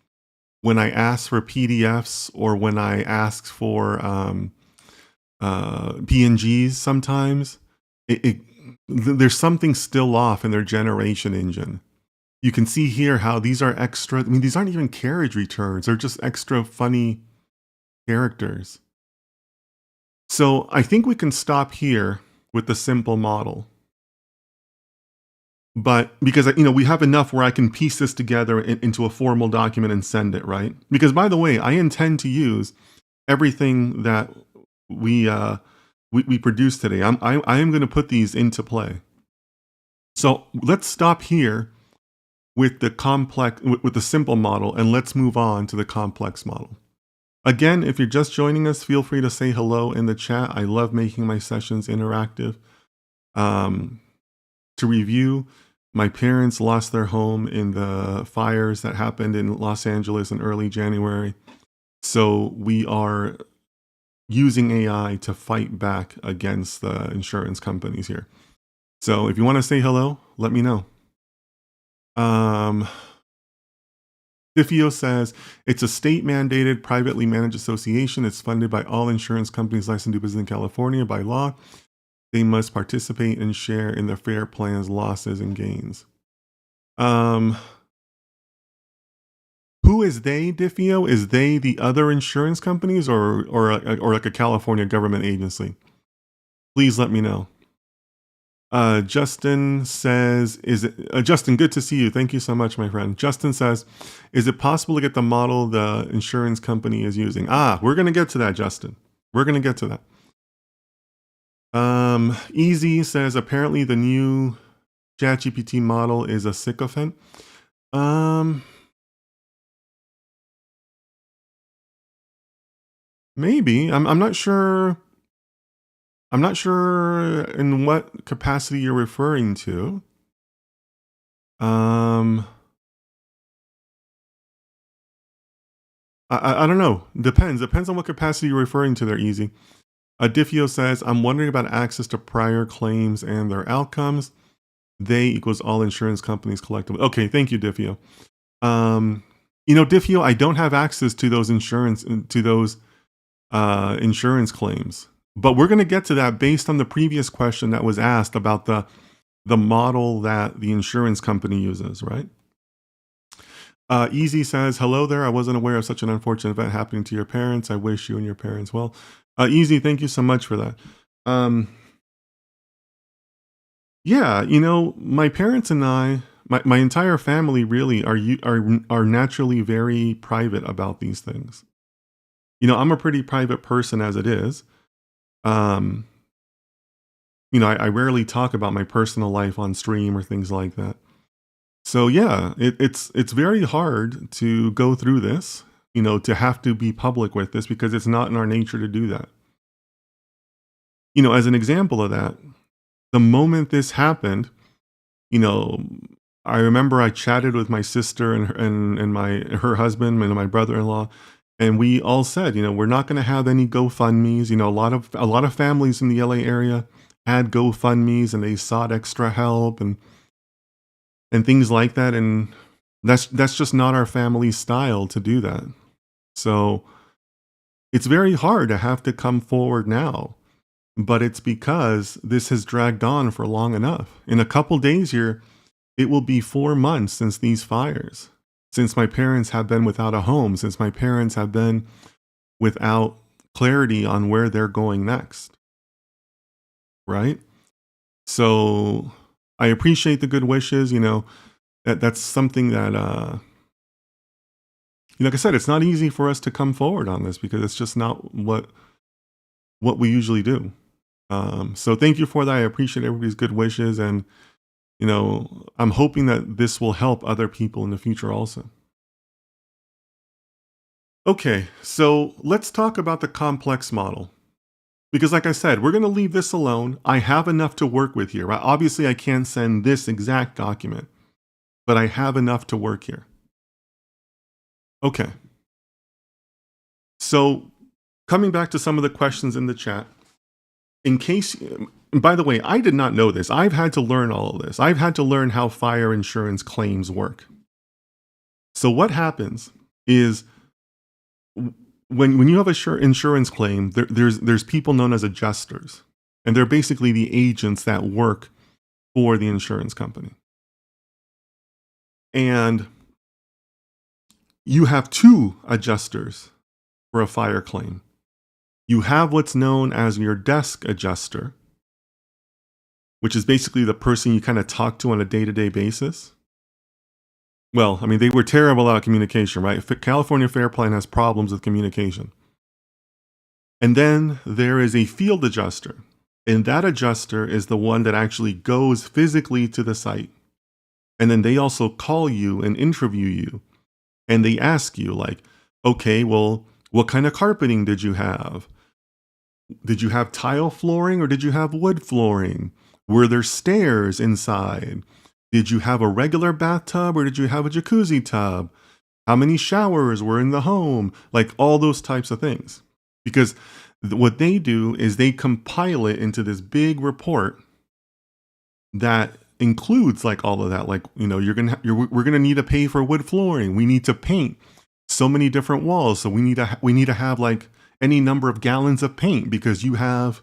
when I ask for PDFs or when I ask for PNGs. Sometimes there's something still off in their generation engine. You can see here how these are extra. I mean, these aren't even carriage returns. They're just extra funny characters. So I think we can stop here with the simple model. But because, we have enough where I can piece this together into a formal document and send it, right? Because, by the way, I intend to use everything that we produce today. I am going to put these into play. So let's stop here with the simple model, and let's move on to the complex model. Again, if you're just joining us, feel free to say hello in the chat. I love making my sessions interactive. To review, my parents lost their home in the fires that happened in Los Angeles in early January. So we are using AI to fight back against the insurance companies here. So if you want to say hello, let me know. Diffio says, it's a state-mandated, privately managed association. It's funded by all insurance companies licensed to do business in California by law. They must participate and share in the FAIR plan's losses and gains. Who is they, Diffio? Is they the other insurance companies or like a California government agency? Please let me know. Justin says, Justin, good to see you. Thank you so much, my friend. Justin says, is it possible to get the model the insurance company is using? We're going to get to that, Justin. We're going to get to that. Easy says, apparently the new ChatGPT model is a sycophant. Maybe. I'm not sure. I'm not sure in what capacity you're referring to. I don't know. Depends on what capacity you're referring to there, Easy. Diffio says, I'm wondering about access to prior claims and their outcomes. They equals all insurance companies collectively. Okay, thank you, Diffio. Diffio, I don't have access to those insurance claims. But we're going to get to that based on the previous question that was asked about the model that the insurance company uses, right? Easy says, hello there. I wasn't aware of such an unfortunate event happening to your parents. I wish you and your parents well. Easy, thank you so much for that. Yeah, my parents and I, my entire family really are naturally very private about these things. I'm a pretty private person as it is. I rarely talk about my personal life on stream or things like that. So yeah, it's very hard to go through this, to have to be public with this because it's not in our nature to do that. As an example of that, the moment this happened, I remember I chatted with my sister and her husband and my brother-in-law, and we all said, we're not going to have any GoFundMes. A lot of families in the LA area had GoFundMes and they sought extra help and things like that. And that's just not our family style to do that. So it's very hard to have to come forward now, but it's because this has dragged on for long enough. In a couple days here, it will be 4 months since these fires, since my parents have been without a home, since my parents have been without clarity on where they're going next, right? So I appreciate the good wishes. That's something that, like I said, it's not easy for us to come forward on this because it's just not what we usually do. So thank you for that. I appreciate everybody's good wishes. And, I'm hoping that this will help other people in the future also. Okay, so let's talk about the complex model. Because like I said, we're going to leave this alone. I have enough to work with here. Right? Obviously, I can't send this exact document, but I have enough to work here. Okay. So coming back to some of the questions in the chat, in case, by the way, I did not know this. I've had to learn all of this. I've had to learn how fire insurance claims work. So what happens is when you have a insurance claim, there's people known as adjusters, and they're basically the agents that work for the insurance company. And you have two adjusters for a fire claim. You have what's known as your desk adjuster, which is basically the person you kind of talk to on a day-to-day basis. Well, I mean, they were terrible at communication, right? California Fair Plan has problems with communication. And then there is a field adjuster, and that adjuster is the one that actually goes physically to the site. And then they also call you and interview you, and they ask you like, okay, well, what kind of carpeting did you have? Did you have tile flooring or did you have wood flooring? Were there stairs inside? Did you have a regular bathtub or did you have a jacuzzi tub? How many showers were in the home? Like all those types of things. Because what they do is they compile it into this big report that includes like all of that. Like, we're gonna need to pay for wood flooring. We need to paint so many different walls. So we need to have like any number of gallons of paint because you have,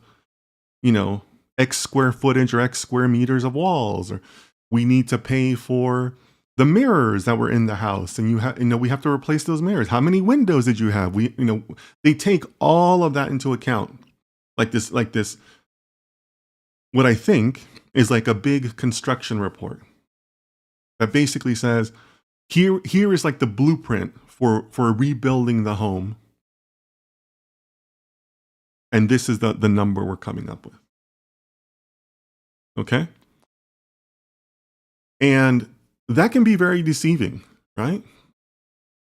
X square footage or X square meters of walls, or we need to pay for the mirrors that were in the house, and we have to replace those mirrors. How many windows did you have? They take all of that into account, like this, what I think is like a big construction report that basically says, here is like the blueprint for rebuilding the home. And this is the number we're coming up with. Okay? And that can be very deceiving, right?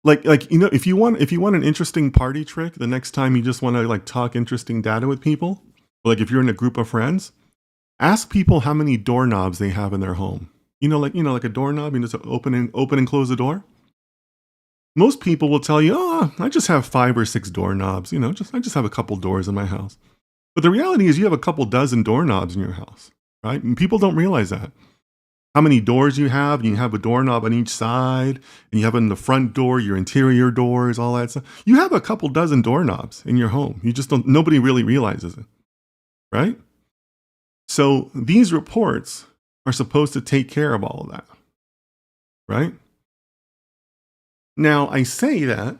Like if you want an interesting party trick, the next time you just want to like talk interesting data with people, like if you're in a group of friends, ask people how many doorknobs they have in their home. Like a doorknob, you just open and close the door. Most people will tell you, oh, I just have 5 or 6 doorknobs. I just have a couple doors in my house. But the reality is you have a couple dozen doorknobs in your house, right? And people don't realize that. How many doors you have, and you have a doorknob on each side, and you have in the front door, your interior doors, all that stuff. You have a couple dozen doorknobs in your home. You just nobody really realizes it, right? So these reports are supposed to take care of all of that, right? Now, I say that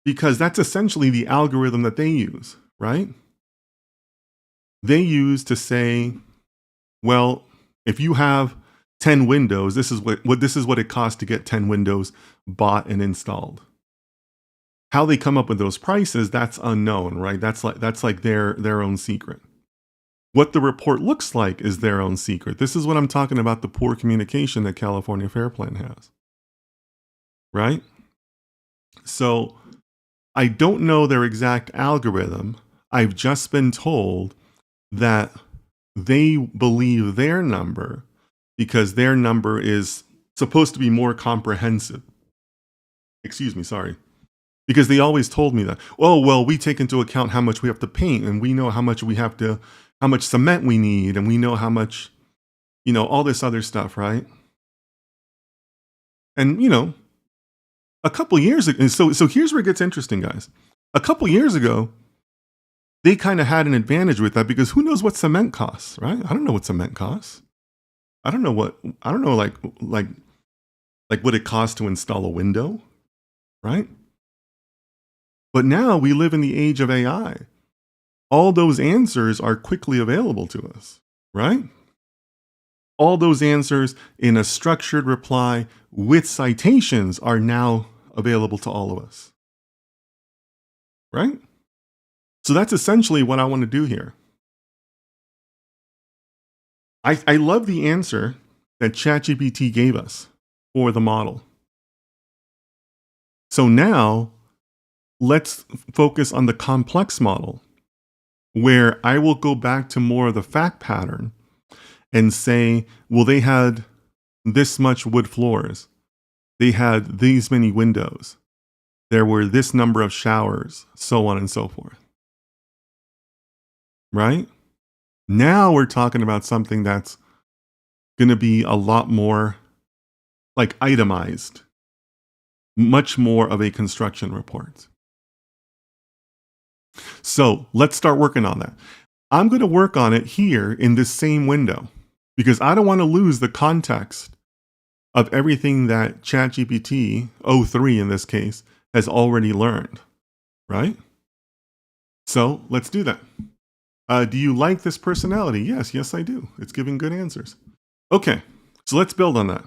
because that's essentially the algorithm that they use, right? They use to say, well, if you have 10 windows, this is what it costs to get 10 windows bought and installed. How they come up with those prices, that's unknown, right? That's like their own secret. What the report looks like is their own secret. This is what I'm talking about, the poor communication that California Fair Plan has. Right? So I don't know their exact algorithm. I've just been told that they believe their number because their number is supposed to be more comprehensive. Excuse me, sorry. Because they always told me that, oh, well, we take into account how much we have to paint, and we know how much cement we need, and we know how much, all this other stuff, right? And, a couple years ago, so here's where it gets interesting, guys. A couple years ago, they kind of had an advantage with that because who knows what cement costs, right? I don't know what cement costs. I don't know what I don't know like what it costs to install a window, right? But now we live in the age of AI. All those answers are quickly available to us, right? All those answers in a structured reply with citations are now available to all of us, right? So that's essentially what I want to do here. I love the answer that ChatGPT gave us for the model. So now let's focus on the complex model, where I will go back to more of the fact pattern and say, well, they had this much wood floors. They had these many windows. There were this number of showers, so on and so forth. Right? Now we're talking about something that's going to be a lot more like itemized, much more of a construction report. So let's start working on that. I'm going to work on it here in this same window because I don't want to lose the context of everything that ChatGPT 03 in this case has already learned, right? So let's do that. Do you like this personality? Yes, I do. It's giving good answers. Okay, so let's build on that.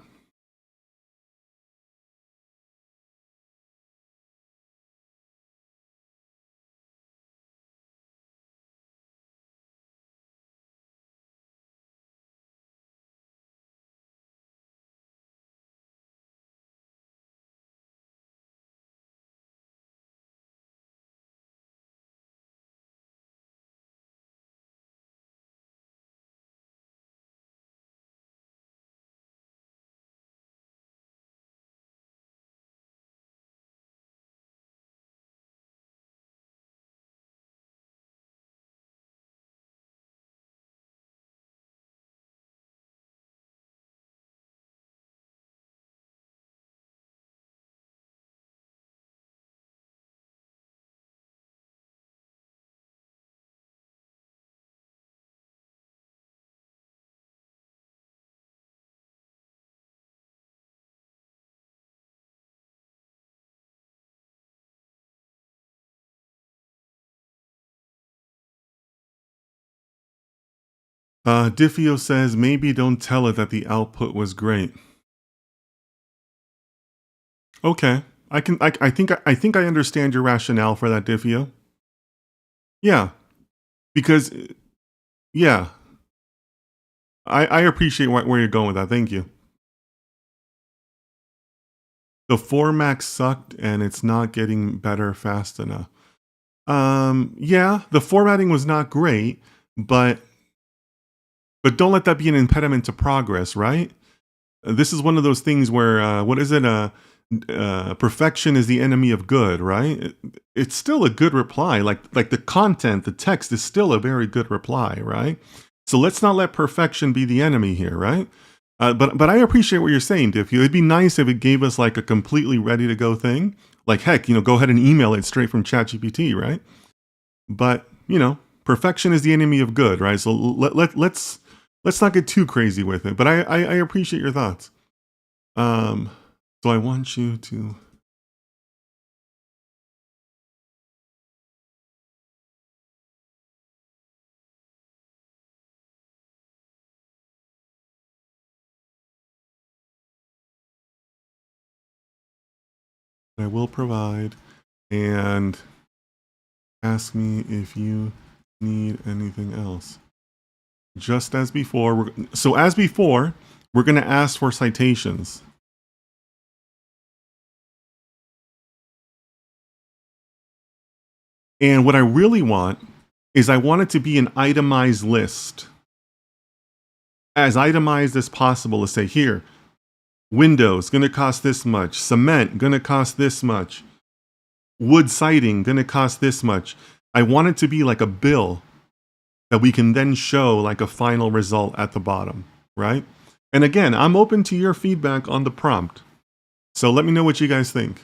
Diffio says, maybe don't tell it that the output was great. Okay, I think I understand your rationale for that, Diffio. Yeah, because yeah, I appreciate where you're going with that. Thank you. The format sucked and it's not getting better fast enough. Yeah, the formatting was not great, but don't let that be an impediment to progress, right? This is one of those things where what is it? Perfection is the enemy of good, right? It's still a good reply. Like the content, the text is still a very good reply, right? So let's not let perfection be the enemy here, right? But I appreciate what you're saying, Diffie. It'd be nice if it gave us like a completely ready to go thing. Like heck, go ahead and email it straight from ChatGPT, right? But perfection is the enemy of good, right? So let's not get too crazy with it. But I appreciate your thoughts. So I want you to. I will provide, and ask me if you need anything else. Just as before, as before, we're going to ask for citations. And what I really want is I want it to be an itemized list. As itemized as possible to say, here, windows, going to cost this much. Cement, going to cost this much. Wood siding, going to cost this much. I want it to be like a bill that we can then show like a final result at the bottom, right? And again, I'm open to your feedback on the prompt. So let me know what you guys think.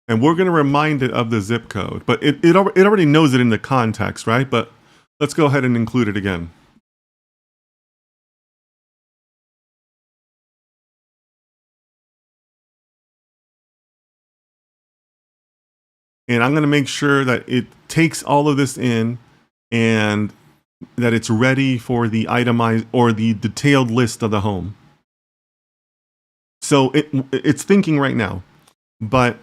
And we're going to remind it of the zip code, but it already knows it in the context, right? But let's go ahead and include it again. And I'm going to make sure that it takes all of this in and that it's ready for the itemized or the detailed list of the home. So it's thinking right now. But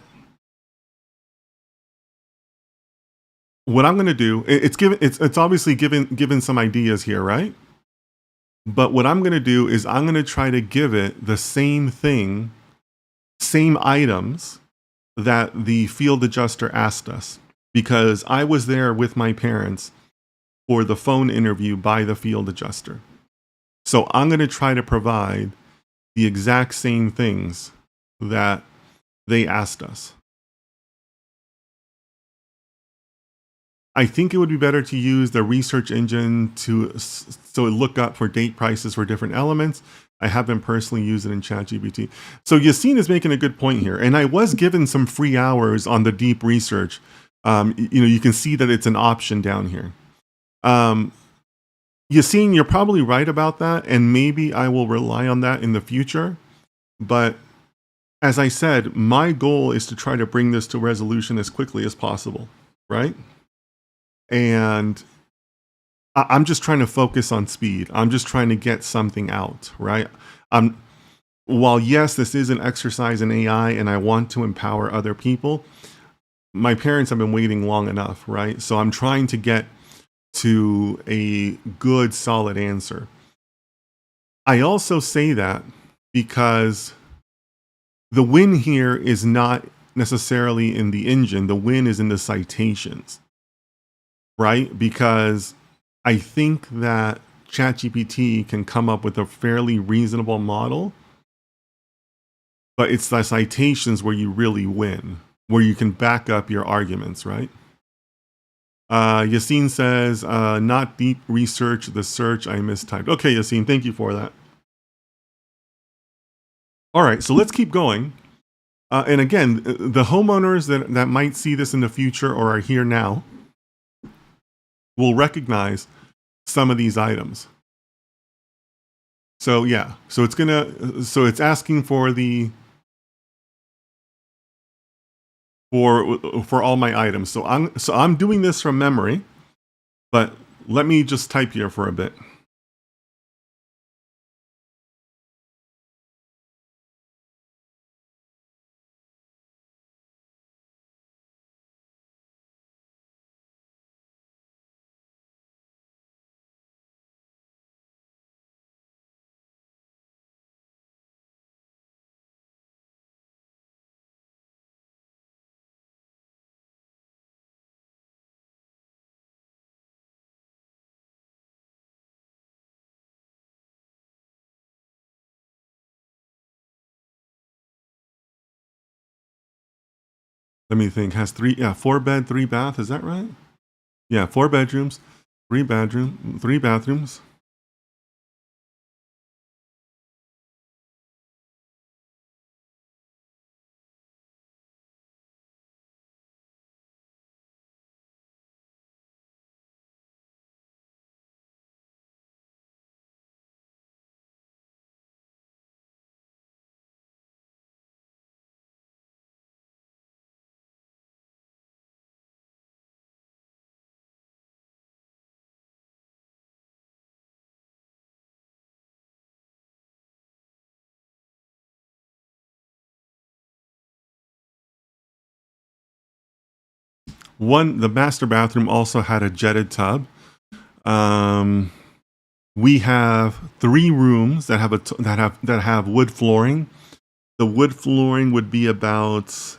what I'm going to do, it's obviously given some ideas here, right? But what I'm going to do is I'm going to try to give it the same thing, same items that the field adjuster asked us, because I was there with my parents for the phone interview by the field adjuster. So I'm going to try to provide the exact same things that they asked us. I think it would be better to use the research engine so look up for date prices for different elements. I haven't personally used it in ChatGPT. So Yassine is making a good point here. And I was given some free hours on the deep research. You can see that it's an option down here. Yassine, you're probably right about that. And maybe I will rely on that in the future. But as I said, my goal is to try to bring this to resolution as quickly as possible, right? And I'm just trying to focus on speed. I'm just trying to get something out, right? While yes, this is an exercise in AI and I want to empower other people, my parents have been waiting long enough, right? So I'm trying to get to a good, solid answer. I also say that because the win here is not necessarily in the engine. The win is in the citations, right? Because I think that ChatGPT can come up with a fairly reasonable model, but it's the citations where you really win, where you can back up your arguments, right? Yassine says, not deep research, the search I mistyped. Okay, Yassine, thank you for that. All right, so let's keep going. And again, the homeowners that might see this in the future or are here now will recognize some of these items. So yeah, so it's asking for for all my items. So I'm doing this from memory, but let me just type here for a bit. Let me think. Has 4 bed, 3 bath. Is that right? Yeah, 4 bedrooms, 3 bathrooms. The master bathroom also had a jetted tub. We have 3 rooms that have wood flooring. The wood flooring would be about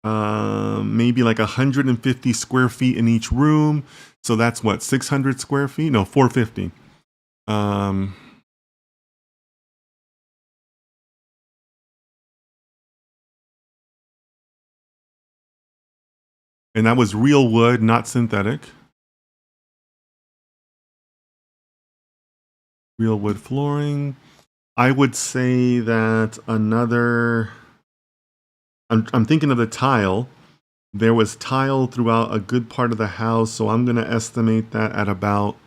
maybe like 150 square feet in each room. So that's what, 600 square feet? No, 450. And that was real wood, not synthetic. Real wood flooring. I would say that another I'm thinking of the tile. There was tile throughout a good part of the house, so I'm gonna estimate that at about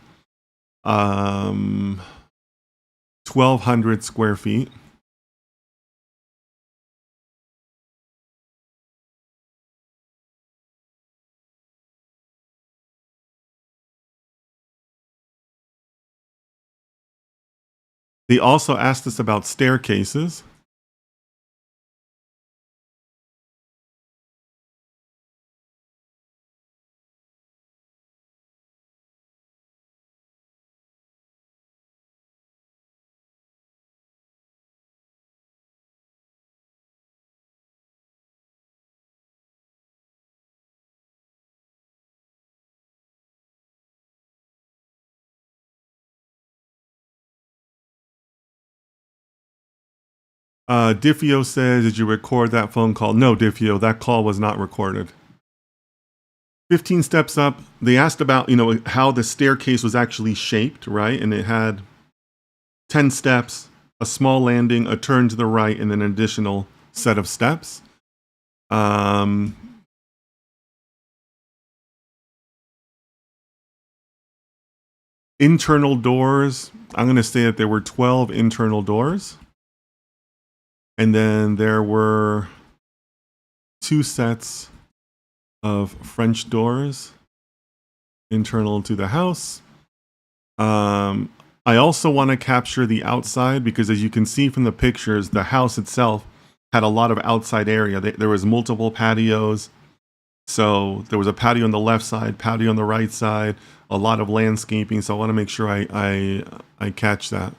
1,200 square feet. They also asked us about staircases. Diffio says, did you record that phone call? No, Diffio, that call was not recorded. 15 steps up, they asked about, how the staircase was actually shaped, right? And it had 10 steps, a small landing, a turn to the right, and then an additional set of steps. Internal doors, I'm going to say that there were 12 internal doors. And then there were 2 sets of French doors internal to the house. I also want to capture the outside because, as you can see from the pictures, the house itself had a lot of outside area. There was multiple patios. So there was a patio on the left side, patio on the right side, a lot of landscaping. So I want to make sure I catch that.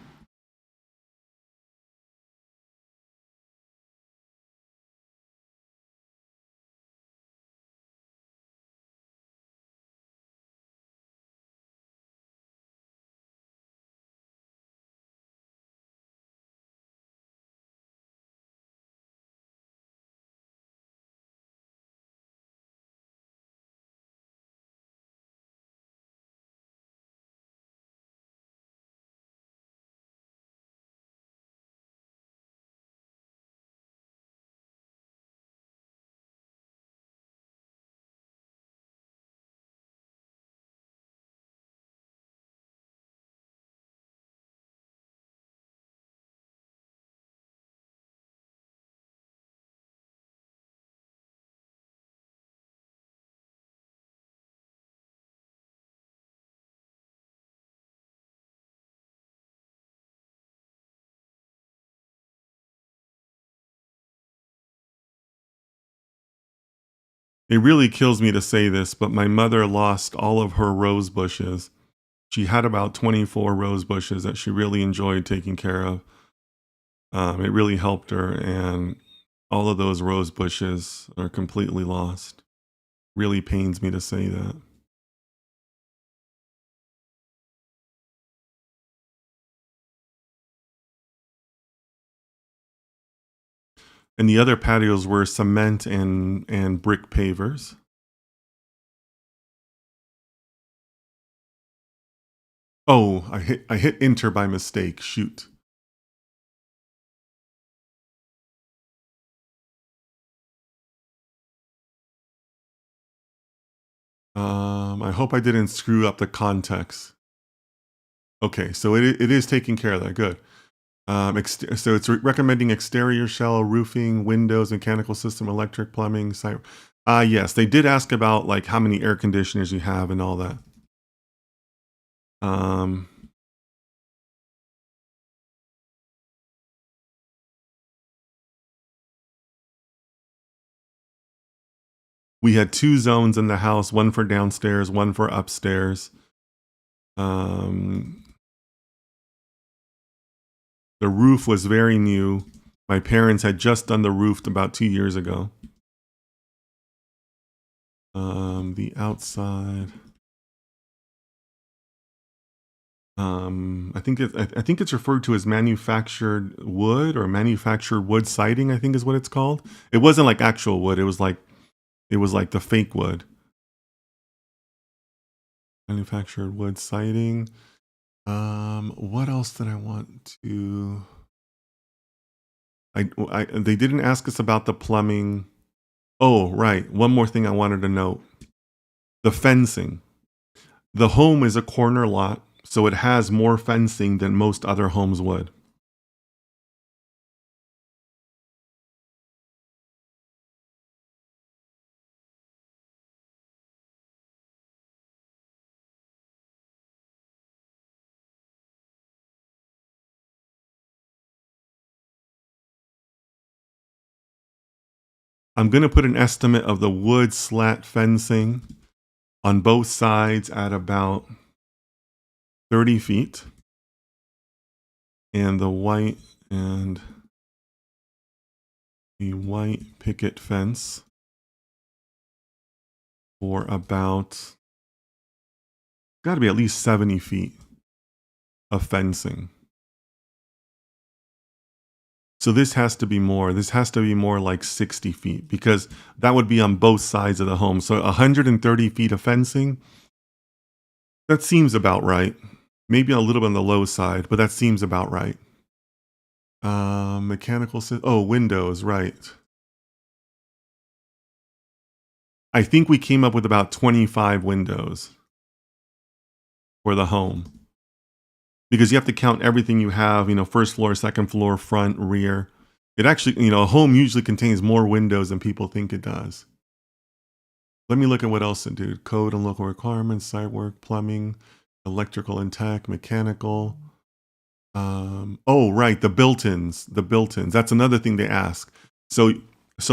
It really kills me to say this, but my mother lost all of her rose bushes. She had about 24 rose bushes that she really enjoyed taking care of. It really helped her, and all of those rose bushes are completely lost. Really pains me to say that. And the other patios were cement and brick pavers. Oh, I hit enter by mistake. Shoot. I hope I didn't screw up the context. Okay, so it is taking care of that. Good. So it's recommending exterior shell, roofing, windows, mechanical system, electric, plumbing, site. Yes, they did ask about like how many air conditioners you have and all that. We had 2 zones in the house, one for downstairs, one for upstairs. The roof was very new. My parents had just done the roof about 2 years ago. The outside. I think it's referred to as manufactured wood or manufactured wood siding, I think is what it's called. It wasn't like actual wood. It was like the fake wood. Manufactured wood siding. What else did I want to? They didn't ask us about the plumbing. Oh, right. One more thing I wanted to note. The fencing. The home is a corner lot, so it has more fencing than most other homes would. I'm going to put an estimate of the wood slat fencing on both sides at about 30 feet, and and the white picket fence for about, got to be at least 70 feet of fencing. So this has to be more. This has to be more like 60 feet, because that would be on both sides of the home. So 130 feet of fencing, that seems about right. Maybe a little bit on the low side, but that seems about right. Windows, right. I think we came up with about 25 windows for the home, because you have to count everything you have, first floor, second floor, front, rear. It actually, a home usually contains more windows than people think it does. Let me look at what else it do. Code and local requirements, site work, plumbing, electrical and tech, mechanical. Right, the built-ins. That's another thing they ask. So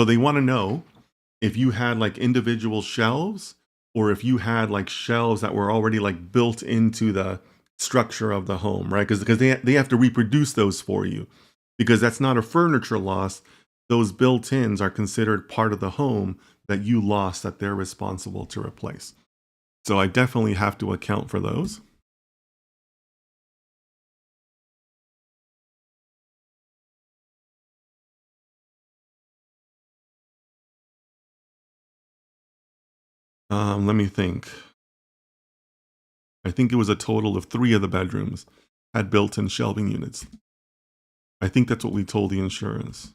they want to know if you had like individual shelves, or if you had like shelves that were already like built into the structure of the home, right? Because they have to reproduce those for you, because that's not a furniture loss. Those built-ins are considered part of the home that you lost, that they're responsible to replace. So I definitely have to account for those. Let me think. I think it was a total of 3 of the bedrooms had built-in shelving units. I think that's what we told the insurance.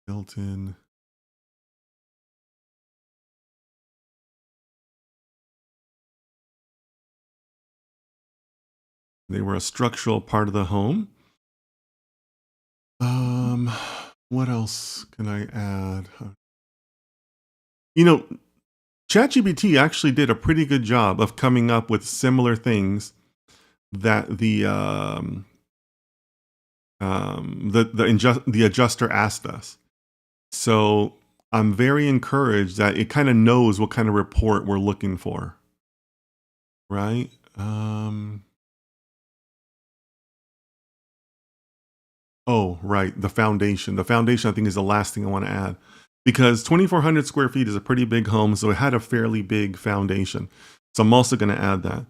Built-in. They were a structural part of the home. What else can I add? ChatGPT actually did a pretty good job of coming up with similar things that the adjuster asked us. So I'm very encouraged that it kind of knows what kind of report we're looking for, right? Right, the foundation. The foundation, I think, is the last thing I want to add, because 2,400 square feet is a pretty big home, so it had a fairly big foundation. So I'm also going to add that.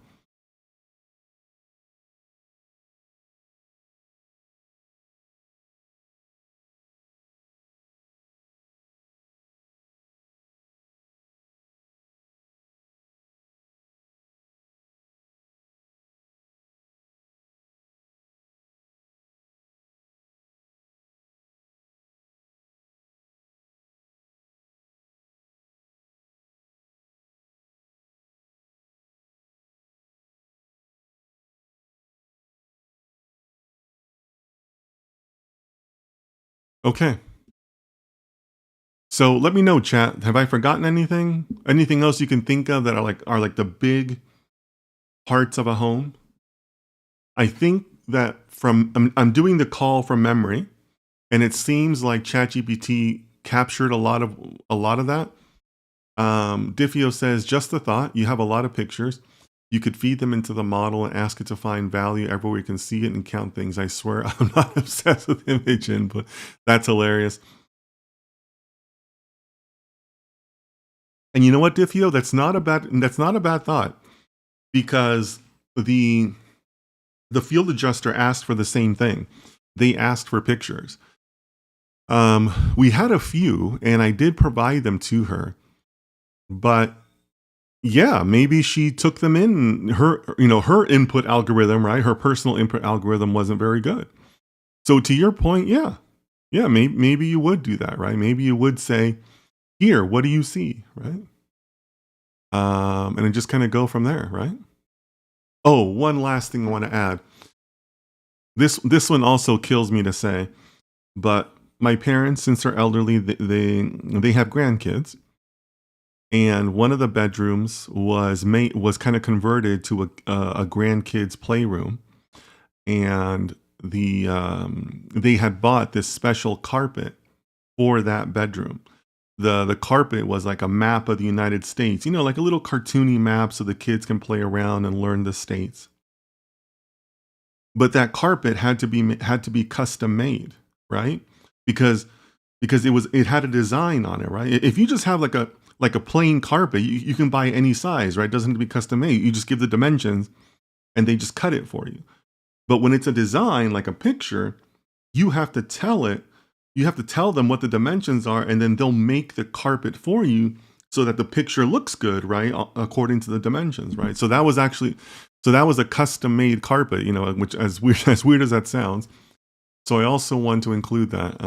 Okay. So let me know, chat. Have I forgotten anything? Anything else you can think of that are like the big parts of a home? I think that I'm doing the call from memory, and it seems like ChatGPT captured a lot of that. Diffio says, just the thought. You have a lot of pictures. You could feed them into the model and ask it to find value everywhere you can see it and count things. I swear I'm not obsessed with image input. That's hilarious. And you know what, Diffio? That's not a bad thought, because the field adjuster asked for the same thing. They asked for pictures. We had a few, and I did provide them to her, but yeah, maybe she took them in. Her input algorithm, right? Her personal input algorithm wasn't very good. So to your point, yeah. Yeah, maybe you would do that, right? Maybe you would say, "Here, what do you see?" Right? And then just kind of go from there, right? Oh, one last thing I want to add. This one also kills me to say, but my parents, since they're elderly, they have grandkids, and one of the bedrooms was kind of converted to a grandkids playroom, and they had bought this special carpet for that bedroom. The carpet was like a map of the United States, like a little cartoony map so the kids can play around and learn the states. But that carpet had to be custom made, right? Because it had a design on it, right? If you just have like a plain carpet, you can buy any size, right? It doesn't have to be custom made. You just give the dimensions and they just cut it for you. But when it's a design like a picture, you have to tell it, you have to tell them what the dimensions are, and then they'll make the carpet for you so that the picture looks good, right? According to the dimensions, right? So that was a custom made carpet, which as weird as that sounds. So I also want to include that.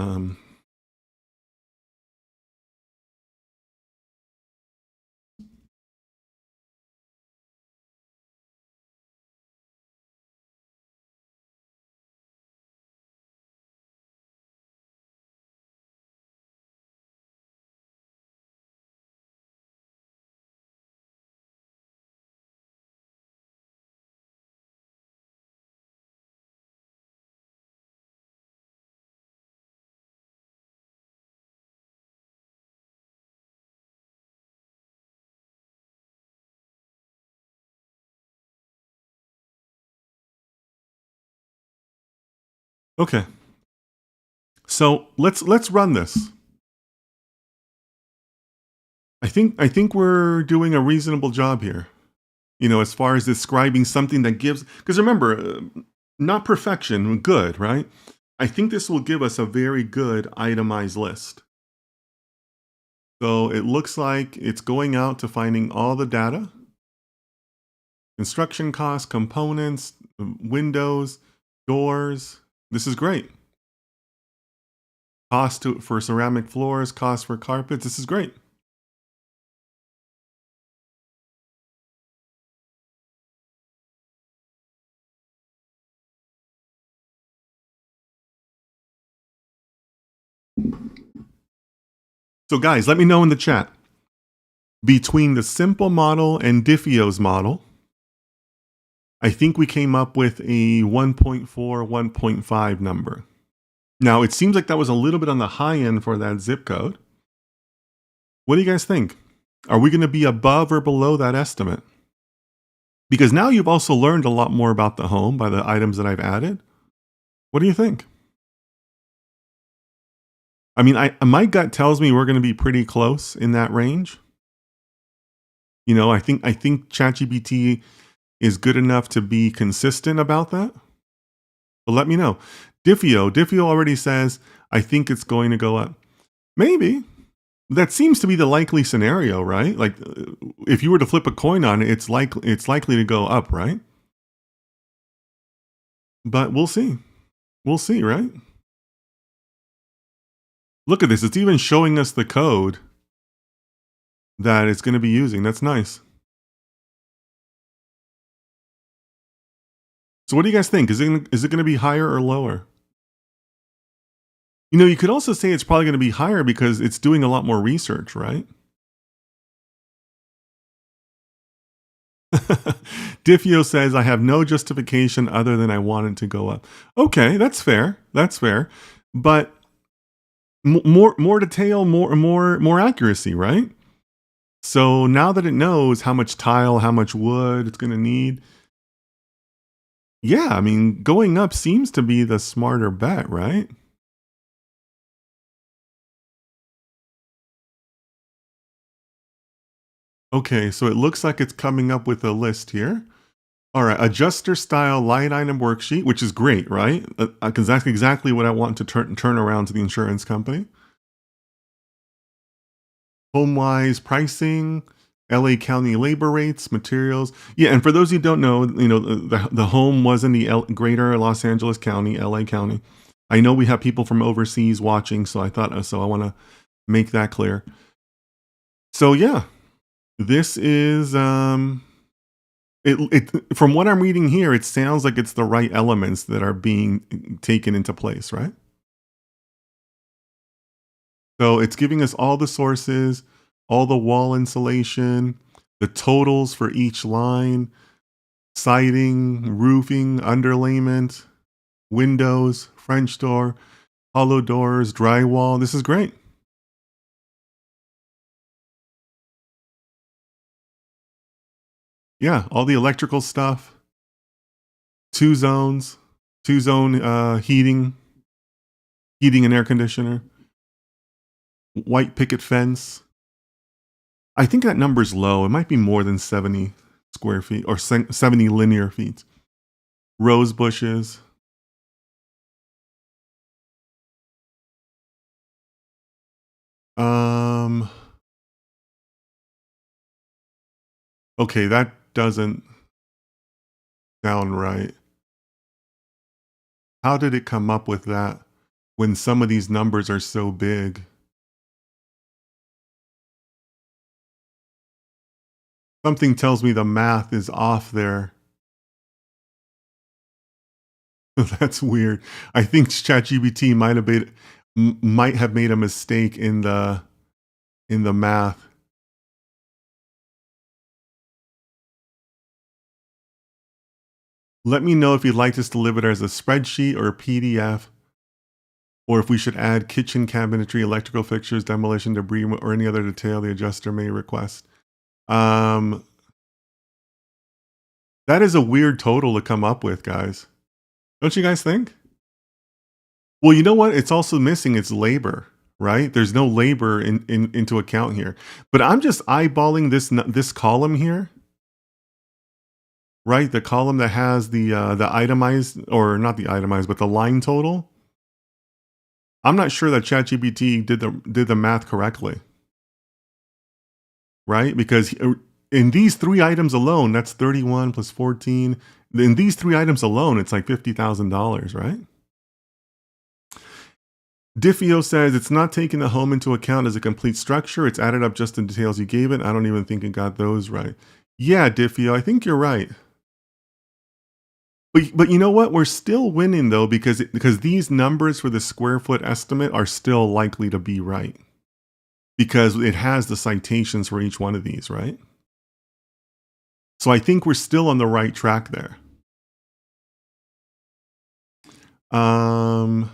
Okay, so let's run this. I think we're doing a reasonable job here. As far as describing something that gives, because remember, not perfection, good, right? I think this will give us a very good itemized list. So it looks like it's going out to finding all the data, construction costs, components, windows, doors. This is great. For ceramic floors, cost for carpets. This is great. So guys, let me know in the chat. Between the simple model and Diffio's model, I think we came up with a 1.4, 1.5 number. Now, it seems like that was a little bit on the high end for that zip code. What do you guys think? Are we going to be above or below that estimate? Because now you've also learned a lot more about the home by the items that I've added. What do you think? I mean, my gut tells me we're going to be pretty close in that range. I think ChatGPT is good enough to be consistent about that. But let me know. Diffio already says, I think it's going to go up. Maybe. That seems to be the likely scenario, right? Like, if you were to flip a coin on it, it's likely to go up, right? But we'll see. We'll see, right? Look at this. It's even showing us the code that it's going to be using. That's nice. So what do you guys think? Is it going to be higher or lower? You could also say it's probably going to be higher because it's doing a lot more research, right? Diffio says, I have no justification other than I want it to go up. Okay, that's fair. That's fair. But more detail, more accuracy, right? So now that it knows how much tile, how much wood it's going to need, yeah, I mean, going up seems to be the smarter bet, right? Okay, so it looks like it's coming up with a list here. All right, adjuster style line item worksheet, which is great, right? Because that's exactly what I want to turn around to the insurance company. Home-wise pricing, LA County labor rates, materials. Yeah, and for those who don't know, the home was in the greater Los Angeles County, LA County. I know we have people from overseas watching, so I want to make that clear. So yeah, this is it from what I'm reading here, it sounds like it's the right elements that are being taken into place, right? So it's giving us all the sources, all the wall insulation, the totals for each line, siding, roofing, underlayment, windows, French door, hollow doors, drywall. This is great. Yeah, all the electrical stuff, two zones, two zone heating and air conditioner, white picket fence. I think that number's low. It might be more than 70 square feet or 70 linear feet. Rose bushes. Um, okay, that doesn't sound right. How did it come up with that when some of these numbers are so big? Something tells me the math is off there. That's weird. I think ChatGPT might have made a mistake in the math. Let me know if you'd like this delivered as a spreadsheet or a PDF, or if we should add kitchen cabinetry, electrical fixtures, demolition debris, or any other detail the adjuster may request. Um, that is a weird total to come up with, guys. Don't you guys think? Well, you know what? It's also missing its labor, right? There's no labor into account here. But I'm just eyeballing this column here, right? The column that has the itemized, or not the itemized, but the line total. I'm not sure that ChatGPT did the math correctly, right? Because in these three items alone, that's 31 plus 14. In these three items alone, it's like $50,000, right? Diffio says it's not taking the home into account as a complete structure. It's added up just the details you gave it. I don't even think it got those right. Yeah, Diffio, I think you're right. But you know what? We're still winning though because these numbers for the square foot estimate are still likely to be right because it has the citations for each one of these, right? So I think we're still on the right track there. Um,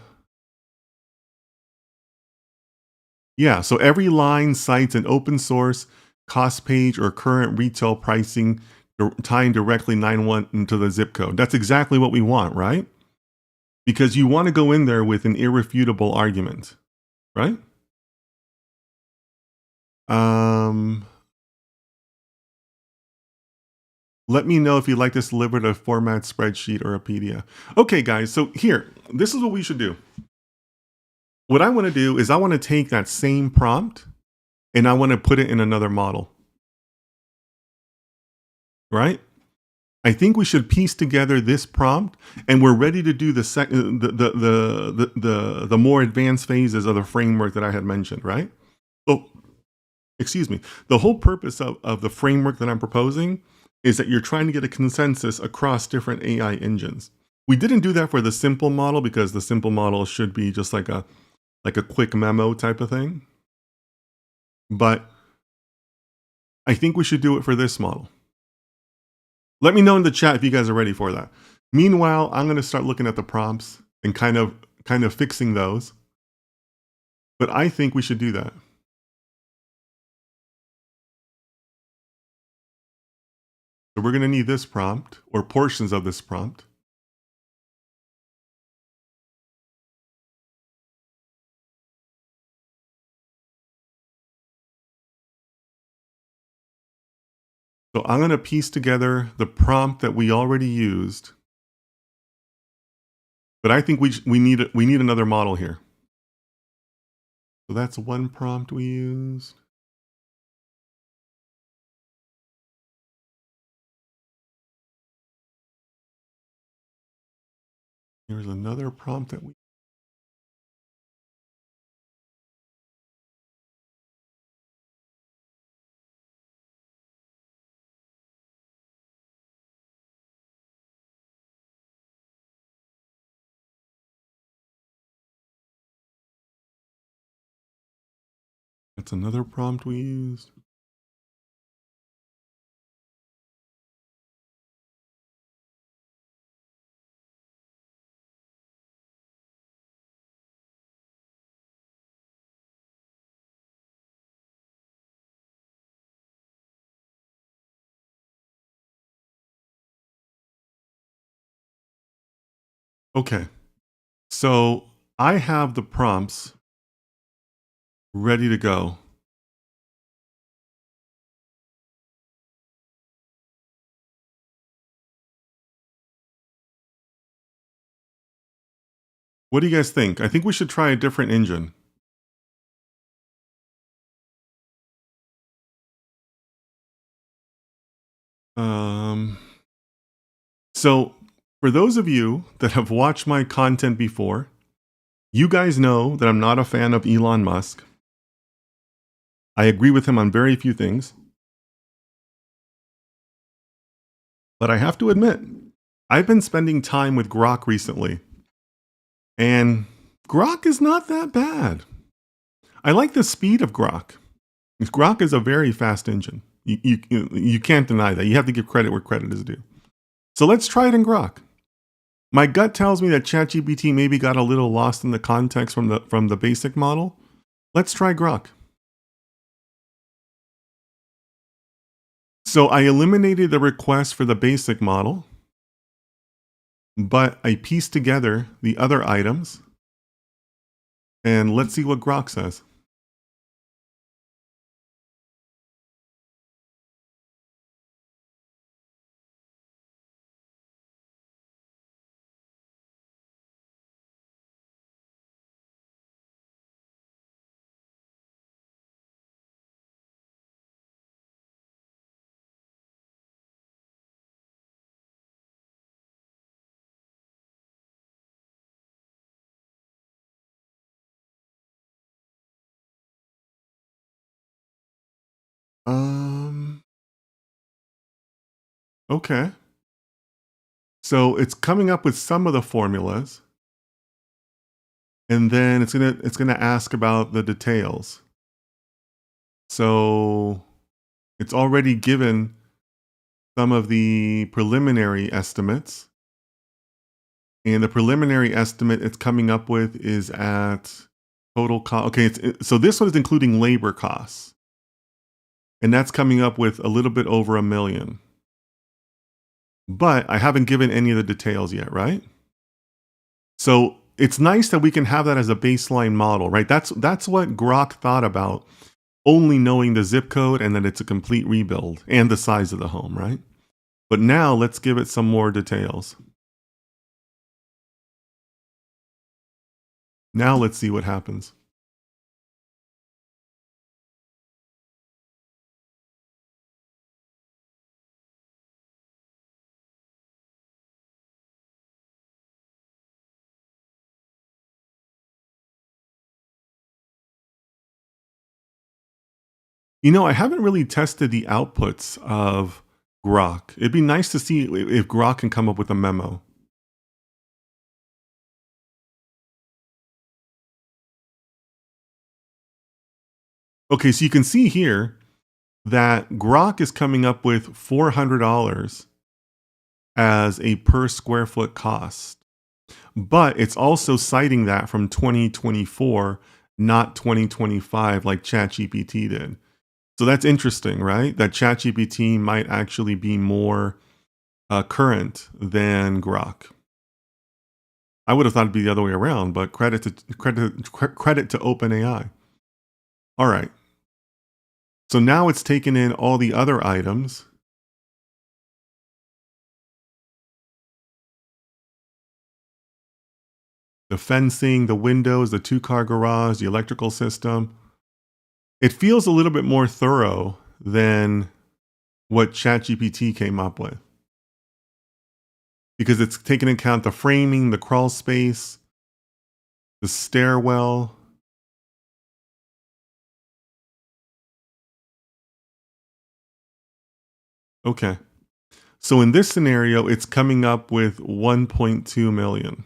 yeah, so every line cites an open source cost page or current retail pricing tying directly 911 into the zip code. That's exactly what we want, right? Because you want to go in there with an irrefutable argument, right? Um, let me know if you'd like this delivered a format spreadsheet or a PDF. Okay, guys, so here, this is what we should do. What I want to do is I want to take that same prompt and I want to put it in another model, right? I think we should piece together this prompt, and we're ready to do the more advanced phases of the framework that I had mentioned, right? So, excuse me. The whole purpose of the framework that I'm proposing is that you're trying to get a consensus across different AI engines. We didn't do that for the simple model because the simple model should be just like a quick memo type of thing. But I think we should do it for this model. Let me know in the chat if you guys are ready for that. Meanwhile, I'm going to start looking at the prompts and kind of fixing those. But I think we should do that. So we're going to need this prompt or portions of this prompt. So I'm going to piece together the prompt that we already used. But I think we need another model here. So that's one prompt we used. Here's another prompt that we That's another prompt we used. Okay. So I have the prompts ready to go. What do you guys think? I think we should try a different engine. Um, so for those of you that have watched my content before, you guys know that I'm not a fan of Elon Musk. I agree with him on very few things. But I have to admit, I've been spending time with Grok recently, and Grok is not that bad. I like the speed of Grok. Grok is a very fast engine. You can't deny that. You have to give credit where credit is due. So let's try it in Grok. My gut tells me that ChatGPT maybe got a little lost in the context from the basic model. Let's try Grok. So I eliminated the request for the basic model, but I pieced together the other items, and let's see what Grok says. Um, okay. So it's coming up with some of the formulas, and then it's gonna ask about the details. So it's already given some of the preliminary estimates, and the preliminary estimate it's coming up with is at total cost. Okay, so this one is including labor costs, and that's coming up with a little bit over $1 million. But I haven't given any of the details yet, right? So it's nice that we can have that as a baseline model, right? That's what Grok thought about, only knowing the zip code and that it's a complete rebuild and the size of the home, right? But now let's give it some more details. Now let's see what happens. I haven't really tested the outputs of Grok. It'd be nice to see if Grok can come up with a memo. Okay, so you can see here that Grok is coming up with $400 as a per square foot cost. But it's also citing that from 2024, not 2025 like ChatGPT did. So that's interesting, right? That ChatGPT might actually be more current than Grok. I would have thought it'd be the other way around, but credit to OpenAI. All right. So now it's taken in all the other items. The fencing, the windows, the 2-car garage, the electrical system. It feels a little bit more thorough than what ChatGPT came up with, because it's taken into account the framing, the crawl space, the stairwell. Okay. So in this scenario, it's coming up with 1.2 million.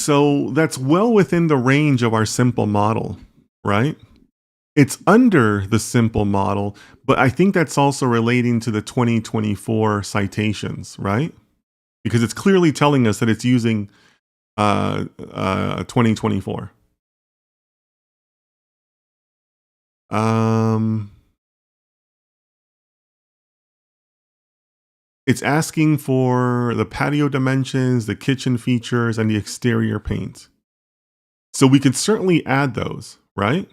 So that's well within the range of our simple model, right? It's under the simple model, but I think that's also relating to the 2024 citations, right? Because it's clearly telling us that it's using 2024. Um, it's asking for the patio dimensions, the kitchen features, and the exterior paint. So we could certainly add those, right?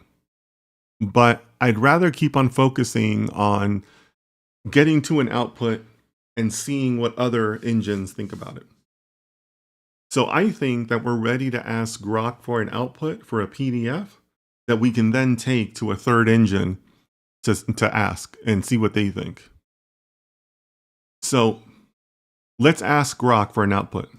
But I'd rather keep on focusing on getting to an output and seeing what other engines think about it. So I think that we're ready to ask Grok for an output for a PDF that we can then take to a third engine to ask and see what they think. So let's ask Grok for an output.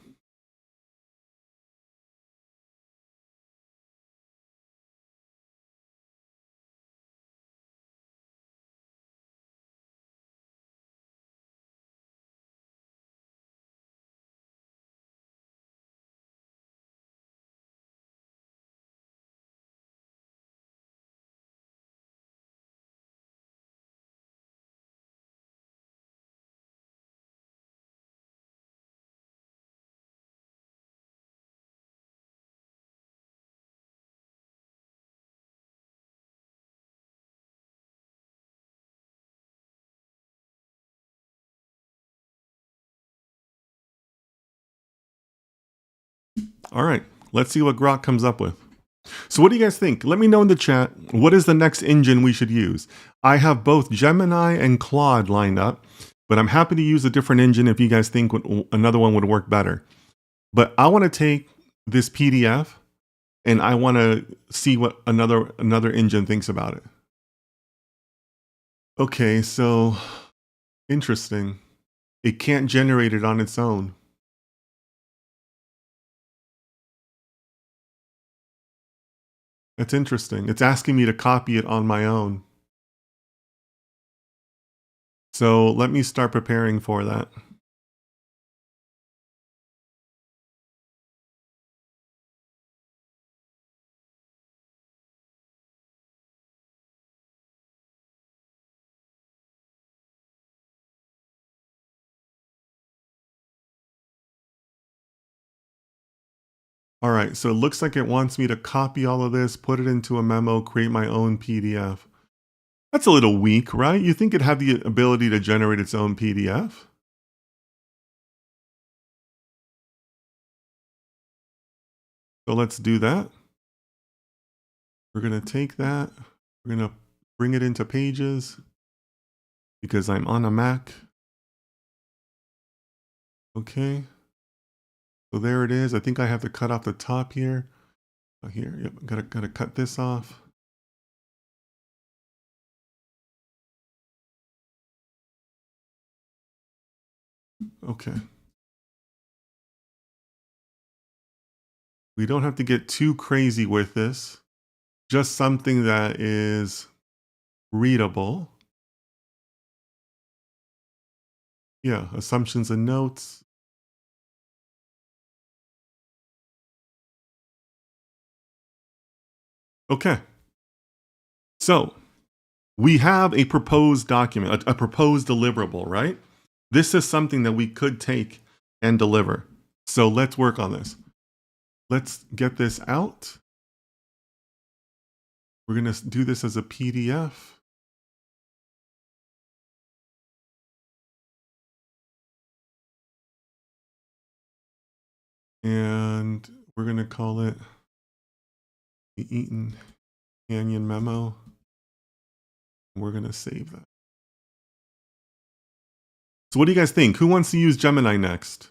All right, let's see what Grok comes up with. So what do you guys think? Let me know in the chat. What is the next engine we should use? I have both Gemini and Claude lined up, but I'm happy to use a different engine if you guys think another one would work better. But I want to take this PDF and I want to see what another engine thinks about it. Okay, so interesting. It can't generate it on its own. That's interesting. It's asking me to copy it on my own. So let me start preparing for that. All right, so it looks like it wants me to copy all of this, put it into a memo, create my own PDF. That's a little weak, right? You think it'd have the ability to generate its own PDF? So let's do that. We're going to take that. We're going to bring it into Pages because I'm on a Mac. Okay. So there it is. I think I have to cut off the top here. Here, yep, gotta cut this off. Okay. We don't have to get too crazy with this. Just something that is readable. Yeah, assumptions and notes. Okay. So we have a proposed document, a proposed deliverable, right? This is something that we could take and deliver. So let's work on this. Let's get this out. We're going to do this as a PDF. And we're going to call it the Eaton Canyon memo. We're going to save that. So what do you guys think? Who wants to use Gemini next?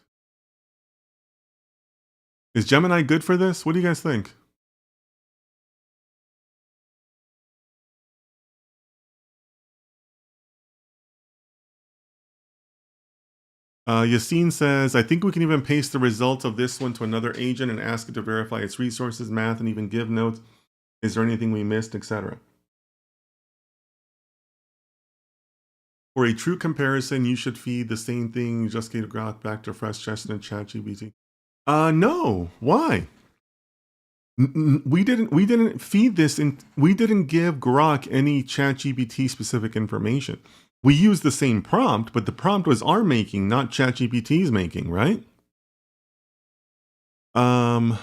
Is Gemini good for this? What do you guys think? Yassine says, I think we can even paste the results of this one to another agent and ask it to verify its resources, math, and even give notes. Is there anything we missed, etc.? For a true comparison, you should feed the same thing. You just gave Grok back to Fresh Chestnut ChatGPT. No. Why? We didn't feed this in. We didn't give Grok any ChatGPT specific information. We used the same prompt, but the prompt was our making, not ChatGPT's making, right? Um,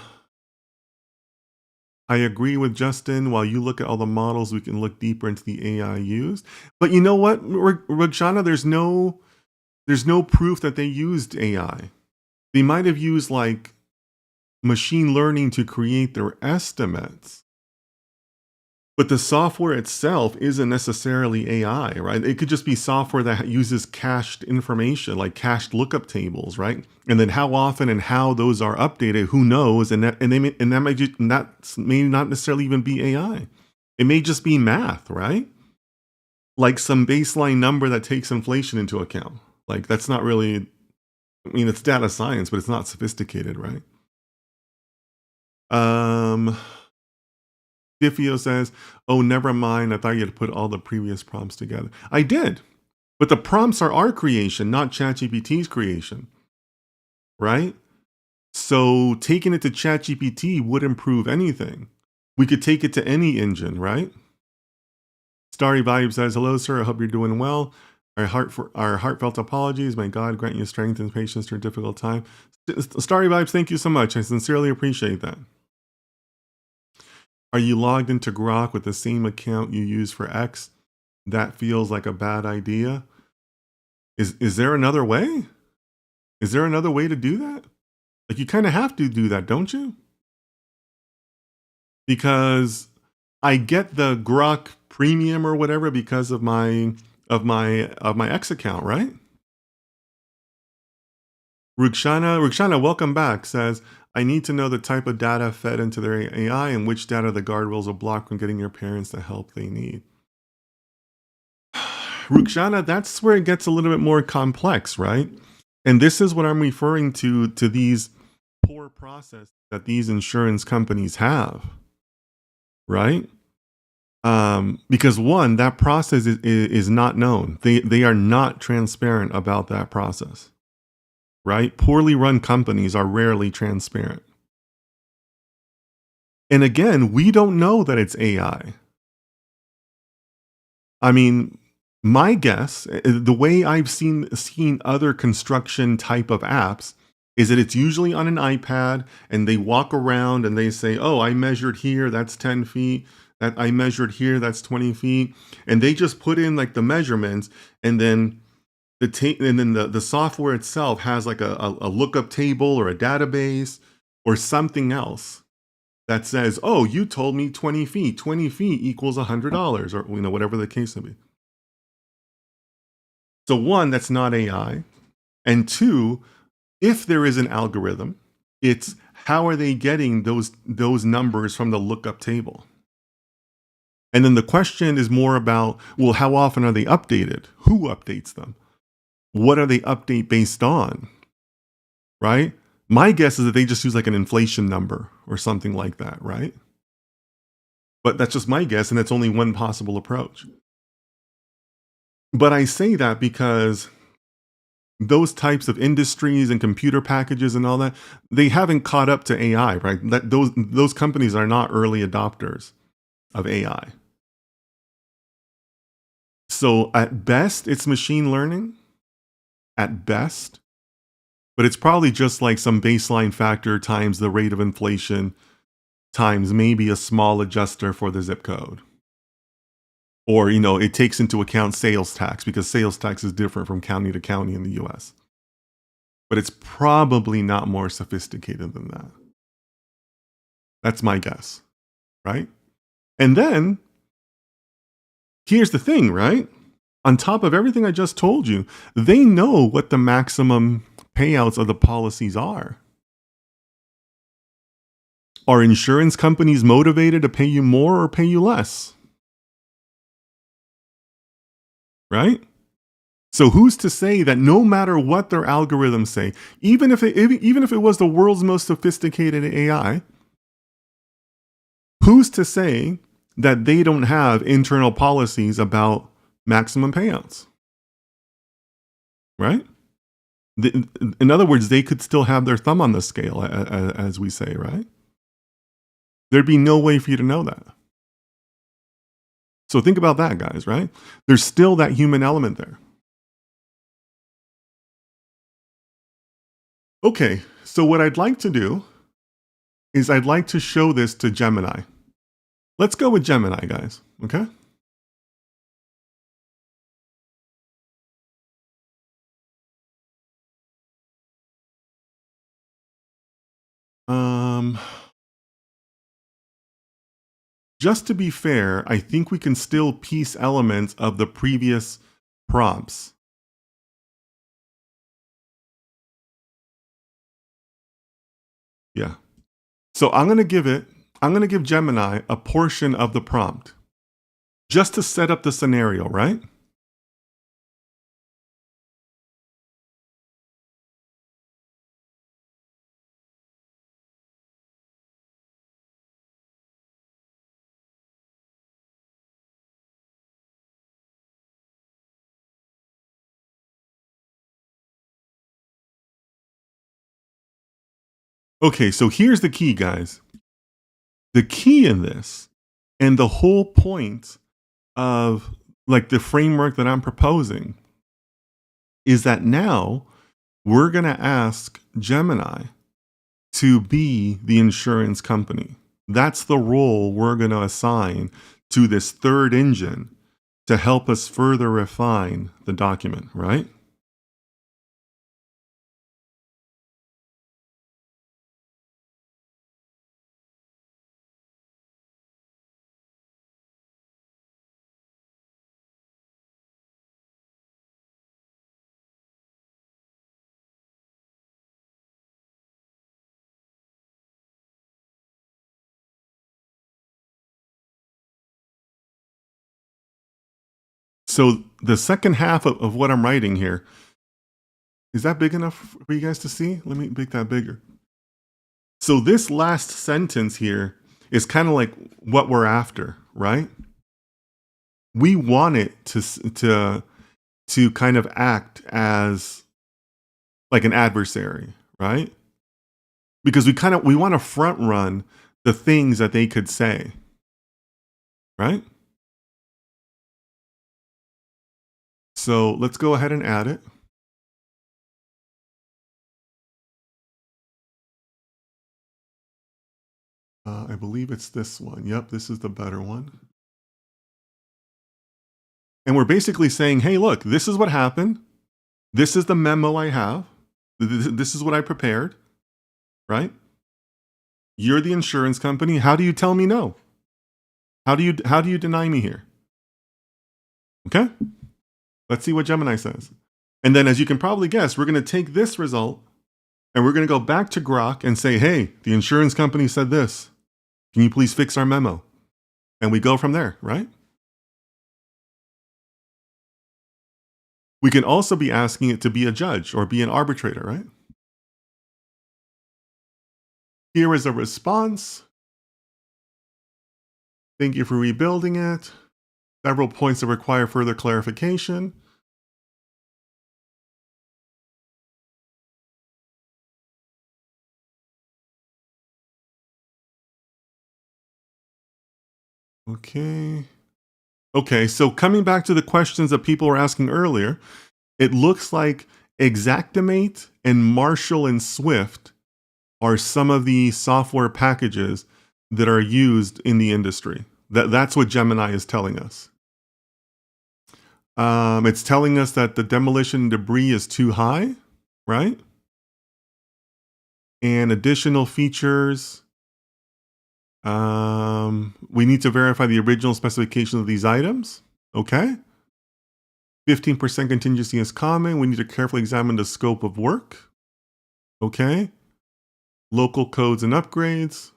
I agree with Justin. While you look at all the models, we can look deeper into the AI used. But you know what, Rajana, there's no proof that they used AI. They might have used like machine learning to create their estimates. But the software itself isn't necessarily AI, right? It could just be software that uses cached information, like cached lookup tables, right? And then how often and how those are updated, who knows? That may not necessarily even be AI. It may just be math, right? Like some baseline number that takes inflation into account. Like that's not really. I mean, it's data science, but it's not sophisticated, right? Diffio says, "Oh, never mind. I thought you had to put all the previous prompts together." I did, but the prompts are our creation, not ChatGPT's creation, right? So taking it to ChatGPT wouldn't prove anything. We could take it to any engine, right? Starry Vibe says, "Hello, sir. I hope you're doing well. Our heartfelt apologies. May God grant you strength and patience through a difficult time." Starry Vibes, thank you so much. I sincerely appreciate that. Are you logged into Grok with the same account you use for X? That feels like a bad idea. Is there another way? Is there another way to do that? Like you kind of have to do that, don't you? Because I get the Grok premium or whatever because of my X account, right? Rukshana, welcome back, says, "I need to know the type of data fed into their AI and which data the guardrails will block from getting your parents the help they need." Rukshana, that's where it gets a little bit more complex, right? And this is what I'm referring to these poor processes that these insurance companies have, right? Because one, that process is not known. They are not transparent about that process, right? Poorly run companies are rarely transparent. And again, we don't know that it's AI. I mean, my guess, the way I've seen other construction type of apps, is that it's usually on an iPad and they walk around and they say, "Oh, I measured here, that's 10 feet. That I measured here, that's 20 feet." And they just put in like the measurements, and then the software itself has like a lookup table or a database or something else that says, "Oh, you told me 20 feet. 20 feet equals $100," or whatever the case may be. So one, that's not AI. And two, if there is an algorithm, it's how are they getting those numbers from the lookup table? And then the question is more about, well, how often are they updated? Who updates them? What are they update based on? Right? My guess is that they just use like an inflation number or something like that, right? But that's just my guess, and that's only one possible approach. But I say that because those types of industries and computer packages and all that, they haven't caught up to AI, right? Those companies are not early adopters of AI. So at best, it's machine learning. At best. But it's probably just like some baseline factor times the rate of inflation times maybe a small adjuster for the zip code. Or, it takes into account sales tax, because sales tax is different from county to county in the US. But it's probably not more sophisticated than that. That's my guess, right? And then, here's the thing, right? On top of everything I just told you, they know what the maximum payouts of the policies are. Are insurance companies motivated to pay you more or pay you less? Right? So who's to say that no matter what their algorithms say, even if it was the world's most sophisticated AI, who's to say that they don't have internal policies about maximum payouts? Right? In other words, they could still have their thumb on the scale, as we say, right? There'd be no way for you to know that. So think about that, guys, right? There's still that human element there. Okay, so what I'd like to do is I'd like to show this to Gemini. Let's go with Gemini, guys, okay? Um, just to be fair, I think we can still piece elements of the previous prompts. Yeah. So I'm going to give Gemini a portion of the prompt just to set up the scenario, right? Okay, so here's the key, guys. The key in this and the whole point of like the framework that I'm proposing is that now we're going to ask Gemini to be the insurance company. That's the role we're going to assign to this third engine to help us further refine the document, right? So the second half of what I'm writing here, is that big enough for you guys to see? Let me make that bigger. So this last sentence here is kind of like what we're after, right? We want it to kind of act as like an adversary, right? Because we want to front run the things that they could say, right? So let's go ahead and add it. I believe it's this one. Yep, this is the better one. And we're basically saying, hey, look, this is what happened. This is the memo I have. This is what I prepared, right? You're the insurance company. How do you tell me no? How do you deny me here? Okay? Let's see what Gemini says. And then as you can probably guess, we're going to take this result and we're going to go back to Grok and say, hey, the insurance company said this. Can you please fix our memo? And we go from there, right? We can also be asking it to be a judge or be an arbitrator, right? Here is a response. Thank you for rebuilding it. Several points that require further clarification. Okay, so coming back to the questions that people were asking earlier, it looks like Xactimate and Marshall and Swift are some of the software packages that are used in the industry. That's what Gemini is telling us. It's telling us that the demolition debris is too high, right? And additional features. We need to verify the original specification of these items. Okay. 15% contingency is common. We need to carefully examine the scope of work. Okay. Local codes and upgrades.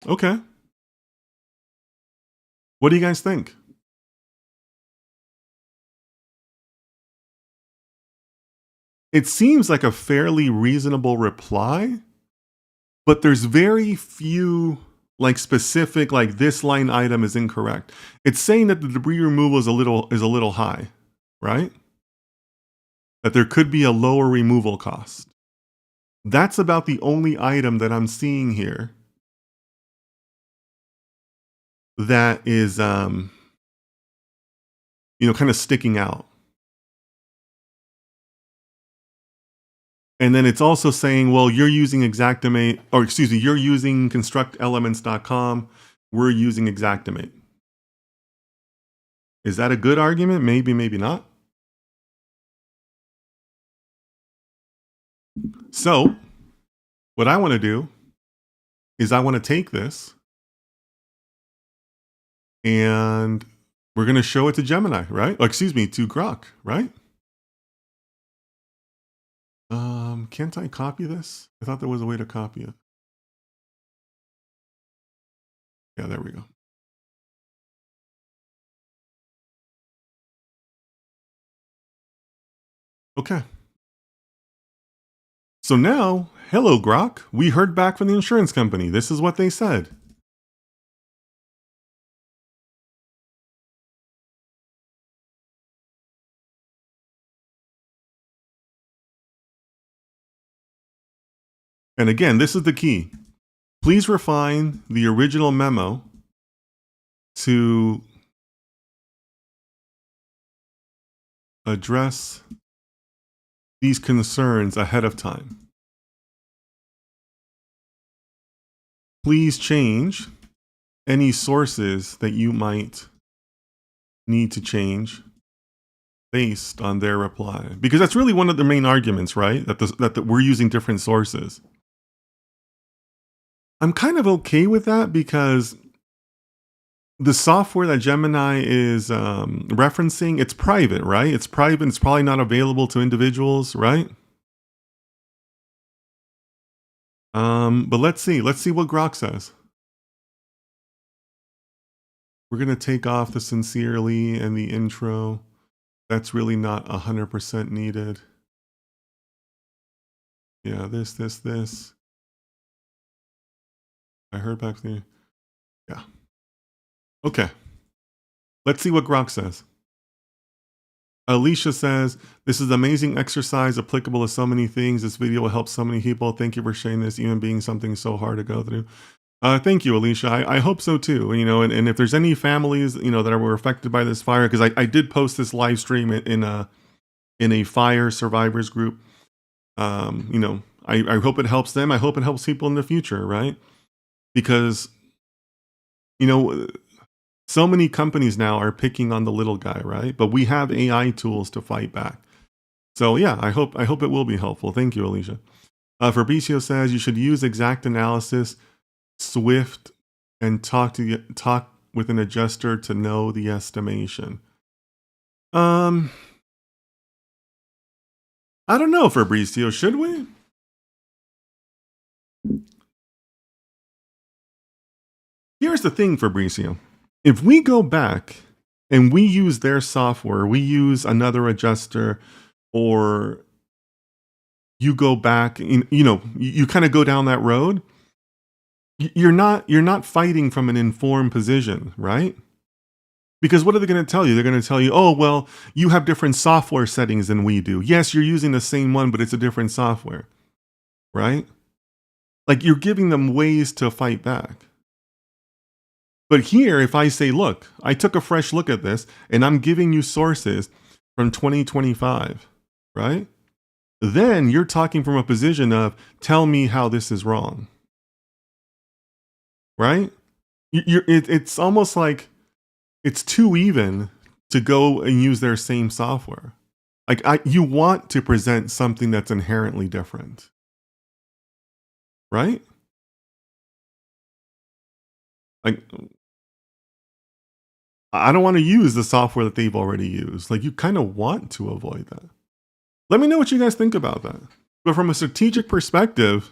Okay. What do you guys think? It seems like a fairly reasonable reply, but there's very few like specific, like this line item is incorrect. It's saying that the debris removal is a little high, right? that there could be a lower removal cost. That's about the only item that I'm seeing here that is, kind of sticking out. And then it's also saying, well, you're using Xactimate, or excuse me, you're using constructelements.com. We're using Xactimate. Is that a good argument? Maybe, maybe not. So what I want to do is I want to take this and we're going to show it to Gemini, right? Or excuse me, to Grok, right? Can't I copy this? I thought there was a way to copy it. Yeah, there we go. Okay. So now, hello Grok, we heard back from the insurance company. This is what they said. And again, this is the key. Please refine the original memo to address these concerns ahead of time. Please change any sources that you might need to change based on their reply. Because that's really one of the main arguments, right? That we're using different sources. I'm kind of okay with that because the software that Gemini is referencing, it's private, right? It's private. It's probably not available to individuals, right? But let's see. Let's see what Grok says. We're going to take off the sincerely and the intro. That's really not 100% needed. Yeah, this. I heard back there. Yeah. Okay. Let's see what Grok says. Alicia says, this is amazing exercise applicable to so many things. This video will help so many people. Thank you for sharing this, even being something so hard to go through. Thank you, Alicia. I hope so too. And if there's any families, that were affected by this fire, because I did post this live stream in a fire survivors group. I hope it helps them. I hope it helps people in the future, right? Because, so many companies now are picking on the little guy, right? But we have AI tools to fight back. So yeah, I hope it will be helpful. Thank you, Alicia. Fabricio says you should use exact analysis, Swift, and talk with an adjuster to know the estimation. I don't know, Fabricio. Should we? Here's the thing, Fabricio. If we go back and we use their software, we use another adjuster, or you go back, you kind of go down that road, you're not fighting from an informed position, right? Because what are they going to tell you? They're going to tell you, oh, well, you have different software settings than we do. Yes, you're using the same one, but it's a different software, right? Like, you're giving them ways to fight back. But here, if I say, look, I took a fresh look at this and I'm giving you sources from 2025, right? Then you're talking from a position of, tell me how this is wrong, right? It's almost like it's too even to go and use their same software. Like, you want to present something that's inherently different, right? Like, I don't want to use the software that they've already used. Like, you kind of want to avoid that. Let me know what you guys think about that. But from a strategic perspective,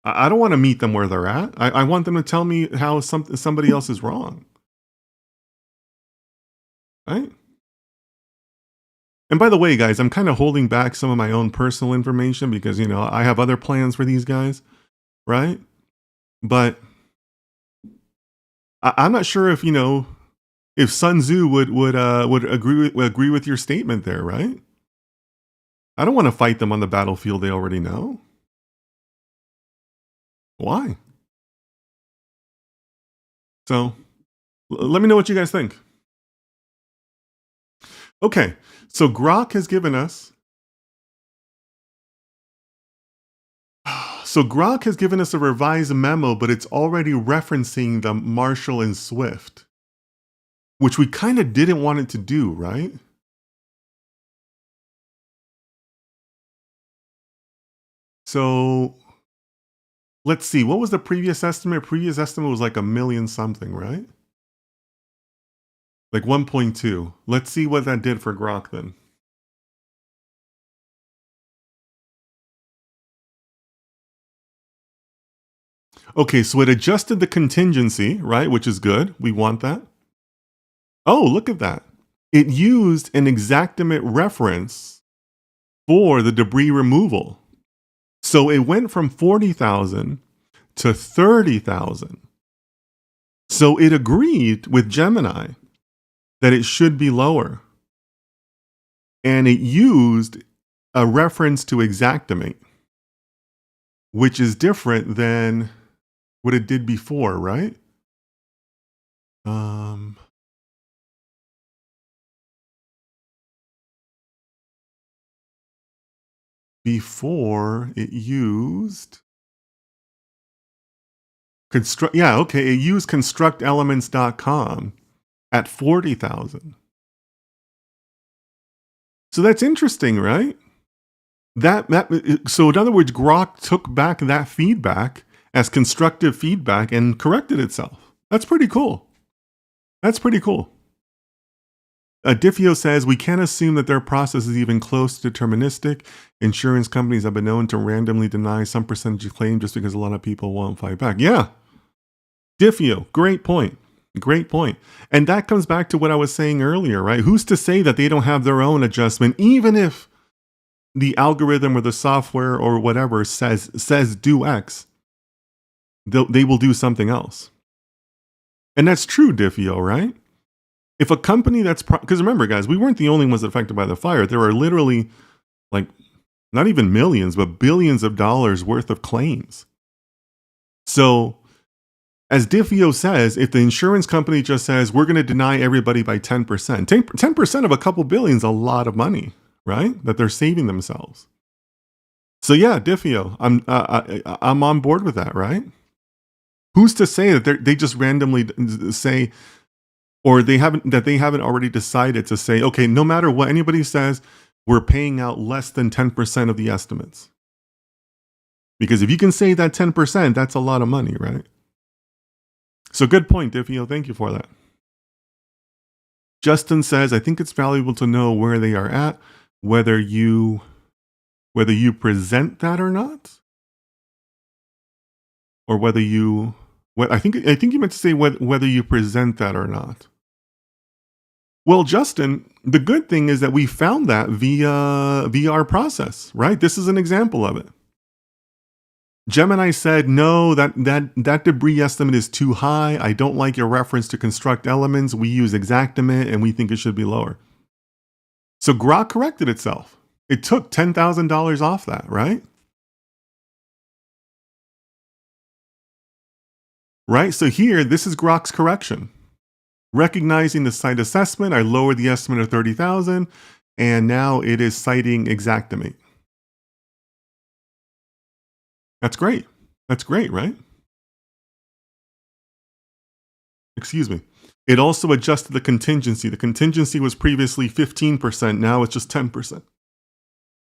I don't want to meet them where they're at. I want them to tell me how somebody else is wrong. Right? And by the way, guys, I'm kind of holding back some of my own personal information because, I have other plans for these guys, right? But I'm not sure if Sun Tzu would agree with your statement there, right? I don't want to fight them on the battlefield they already know. Why? So let me know what you guys think. Okay, so Grok has given us. So Grok has given us a revised memo, but it's already referencing the Marshall and Swift, which we kind of didn't want it to do, right? So let's see. What was the previous estimate? Previous estimate was like a million something, right? Like 1.2. Let's see what that did for Grok then. Okay, so it adjusted the contingency, right? Which is good. We want that. Oh, look at that. It used an exactimate reference for the debris removal. So it went from 40,000 to 30,000. So it agreed with Gemini that it should be lower. And it used a reference to exactimate, which is different than what it did before, right? Before it used construct. Yeah, okay. It used constructelements.com at 40,000. So that's interesting, right? So in other words, Grok took back that feedback as constructive feedback and corrected itself. That's pretty cool. That's pretty cool. Diffio says, we can't assume that their process is even close to deterministic. Insurance companies have been known to randomly deny some percentage of claim just because a lot of people won't fight back. Yeah. Diffio, great point. Great point. And that comes back to what I was saying earlier, right? Who's to say that they don't have their own adjustment, even if the algorithm or the software or whatever says do X, they will do something else. And that's true, Diffio, right? If a company that's, because remember, guys, we weren't the only ones affected by the fire. There are literally like not even millions, but billions of dollars worth of claims. So as Diffio says, if the insurance company just says, we're going to deny everybody by 10%, 10% of a couple billion is a lot of money, right? That they're saving themselves. So yeah, Diffio, I'm on board with that, right? Who's to say that they just randomly say, or they haven't already decided to say, okay, no matter what anybody says, we're paying out less than 10% of the estimates. Because if you can say that 10%, that's a lot of money, right? So good point, Diffio. Thank you for that. Justin says, I think it's valuable to know where they are at, whether you present that or not, or whether you. I think you meant to say whether you present that or not. Well, Justin, the good thing is that we found that via our process, right? This is an example of it. Gemini said, no, that debris estimate is too high. I don't like your reference to construct elements. We use exactimate and we think it should be lower. So Grok corrected itself. It took $10,000 off that, right? Right? So here, this is Grok's correction. Recognizing the site assessment, I lowered the estimate of 30,000, and now it is citing exactimate. That's great. That's great, right? Excuse me. It also adjusted the contingency. The contingency was previously 15%. Now it's just 10%.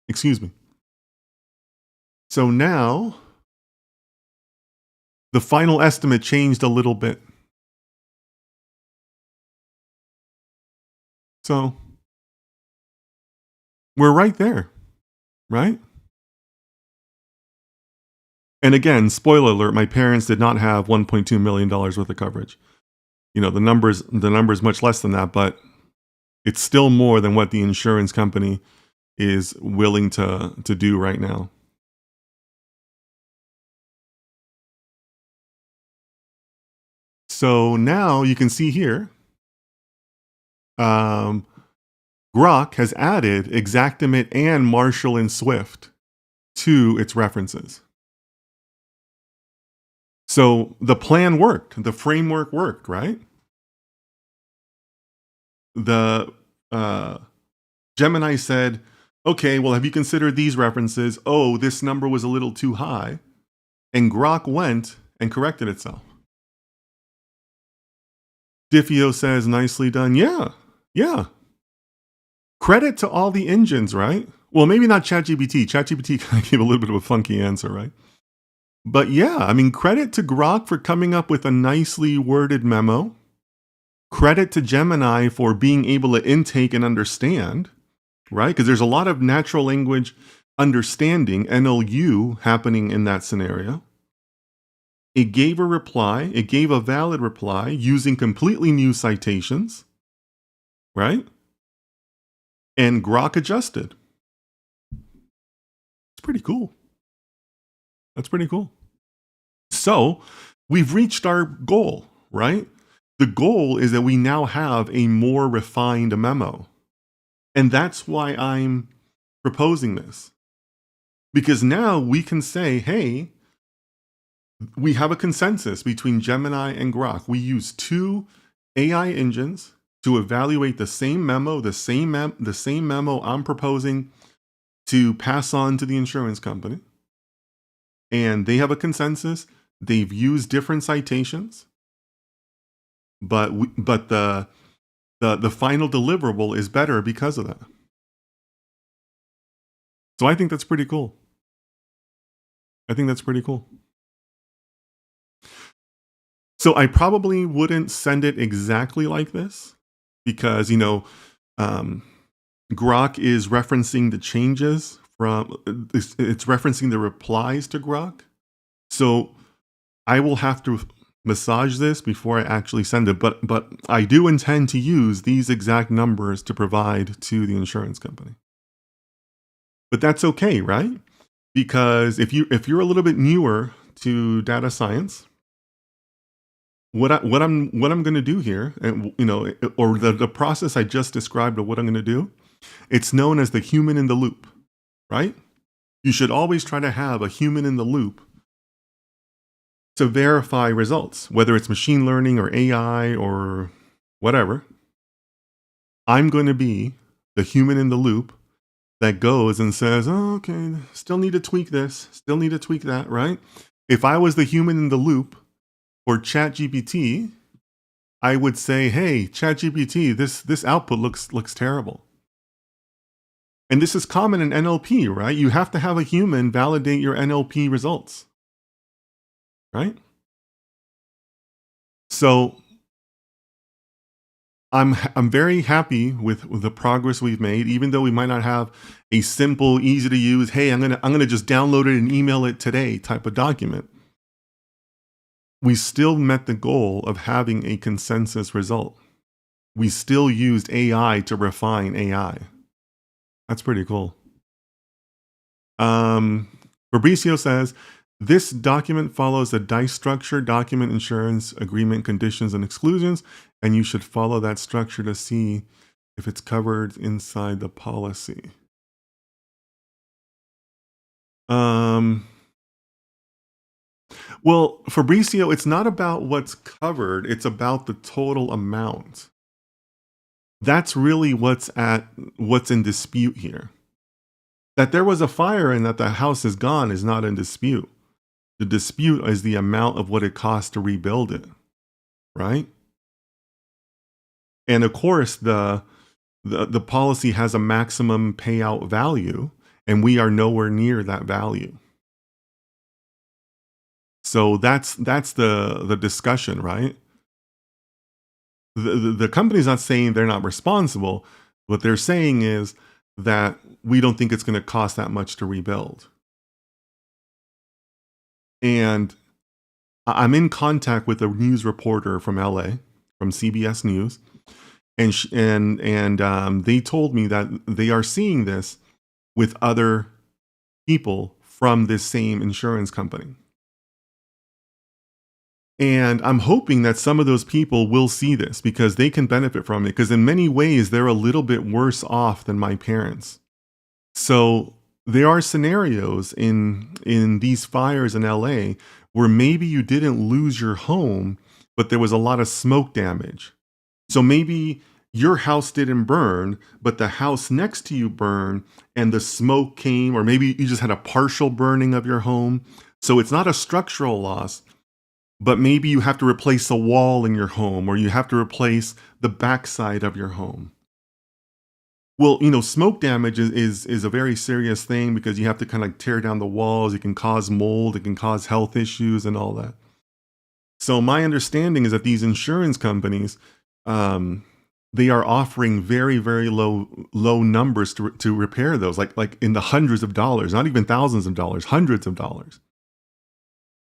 Excuse me. So now the final estimate changed a little bit. So we're right there, right? And again, spoiler alert, my parents did not have $1.2 million worth of coverage. You know, the number's much less than that, but it's still more than what the insurance company is willing to do right now. So now you can see here, Grok has added Xactimate and Marshall and Swift to its references. So the plan worked, the framework worked, right? The Gemini said, okay, well, have you considered these references? Oh, this number was a little too high. And Grok went and corrected itself. Diffio says, nicely done. Yeah. Credit to all the engines, right? Well, maybe not ChatGPT. ChatGPT kind of gave a little bit of a funky answer, right? But yeah, I mean, credit to Grok for coming up with a nicely worded memo. Credit to Gemini for being able to intake and understand, right? Because there's a lot of natural language understanding, NLU, happening in that scenario. It gave a reply. It gave a valid reply using completely new citations, right? And Grok adjusted. It's pretty cool. That's pretty cool. So we've reached our goal, right? The goal is that we now have a more refined memo. And that's why I'm proposing this. Because now we can say, hey, we have a consensus between Gemini and Grok. We use two AI engines to evaluate the same memo, the same memo I'm proposing to pass on to the insurance company. And they have a consensus. They've used different citations, but the final deliverable is better because of that. So I think that's pretty cool. So I probably wouldn't send it exactly like this because, Grok is referencing the changes it's referencing the replies to Grok. So I will have to massage this before I actually send it. But I do intend to use these exact numbers to provide to the insurance company. But that's okay, right? Because if you're a little bit newer to data science, what I'm going to do here, and or the process I just described of what I'm going to do, it's known as the human in the loop, right? You should always try to have a human in the loop to verify results, whether it's machine learning or AI or whatever. I'm going to be the human in the loop that goes and says, oh, okay, still need to tweak this, still need to tweak that, right? If I was the human in the loop for ChatGPT, I would say, hey, ChatGPT, this output looks terrible. And this is common in NLP, right? You have to have a human validate your NLP results, right? So I'm very happy with the progress we've made, even though we might not have a simple, easy to use, hey, I'm gonna just download it and email it today type of document. We still met the goal of having a consensus result. We still used AI to refine AI. That's pretty cool. Fabricio says, this document follows a DICE structure, document, insurance, agreement, conditions, and exclusions, and you should follow that structure to see if it's covered inside the policy. Well, Fabricio, it's not about what's covered, it's about the total amount. That's really what's in dispute here. That there was a fire and that the house is gone is not in dispute. The dispute is the amount of what it costs to rebuild it, right? And of course, the policy has a maximum payout value, and we are nowhere near that value. So that's the discussion, right? The company's not saying they're not responsible. What they're saying is that we don't think it's going to cost that much to rebuild. And I'm in contact with a news reporter from LA, from CBS News, and they told me that they are seeing this with other people from this same insurance company. And I'm hoping that some of those people will see this because they can benefit from it. Because in many ways, they're a little bit worse off than my parents. So there are scenarios in these fires in LA where maybe you didn't lose your home, but there was a lot of smoke damage. So maybe your house didn't burn, but the house next to you burned and the smoke came, or maybe you just had a partial burning of your home. So it's not a structural loss, but maybe you have to replace a wall in your home, or you have to replace the backside of your home. Well, smoke damage is a very serious thing because you have to kind of tear down the walls. It can cause mold, it can cause health issues and all that. So my understanding is that these insurance companies, they are offering very, very low numbers to repair those, like in the hundreds of dollars, not even thousands of dollars, hundreds of dollars.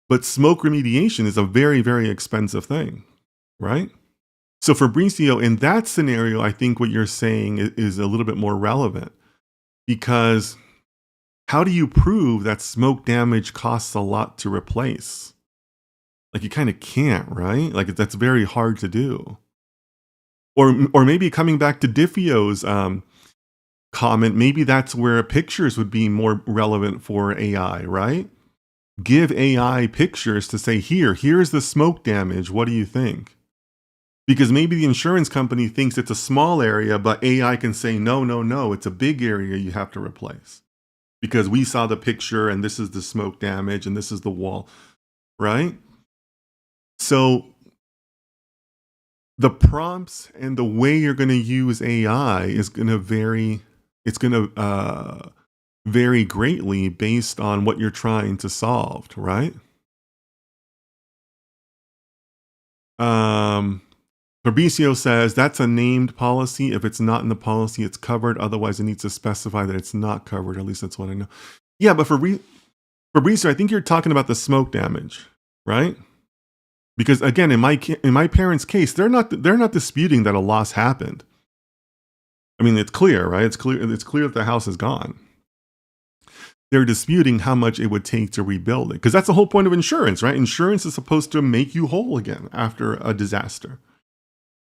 But smoke remediation is a very, very expensive thing, right? So Fabricio, in that scenario, I think what you're saying is a little bit more relevant, because how do you prove that smoke damage costs a lot to replace? Like, you kind of can't, right? Like, that's very hard to do. Or maybe coming back to Diffio's comment, maybe that's where pictures would be more relevant for AI, right? Give AI pictures to say, here's the smoke damage. What do you think? Because maybe the insurance company thinks it's a small area, but AI can say, no, it's a big area you have to replace. Because we saw the picture and this is the smoke damage and this is the wall, right? So the prompts and the way you're going to use AI is going to vary. It's going to vary greatly based on what you're trying to solve, right? Fabricio says that's a named policy. If it's not in the policy, it's covered. Otherwise, it needs to specify that it's not covered. At least that's what I know. Yeah, but Fabricio, I think you're talking about the smoke damage, right? Because again, in my parents' case, they're not disputing that a loss happened. I mean, it's clear, right? It's clear that the house is gone. They're disputing how much it would take to rebuild it, because that's the whole point of insurance, right? Insurance is supposed to make you whole again after a disaster,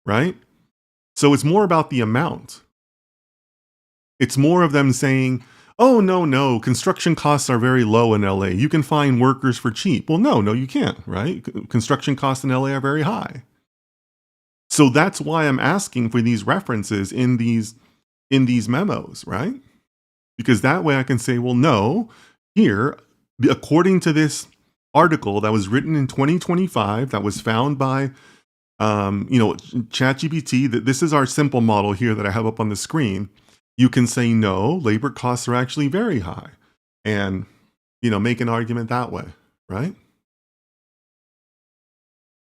right? So it's more about the amount. It's more of them saying, oh, no, construction costs are very low in LA. You can find workers for cheap. Well, no, you can't, right? Construction costs in LA are very high. So that's why I'm asking for these references in these memos, right? Because that way I can say, well, no, here, according to this article that was written in 2025, that was found by, ChatGPT, that this is our simple model here that I have up on the screen. You can say, no, labor costs are actually very high, and, make an argument that way, right?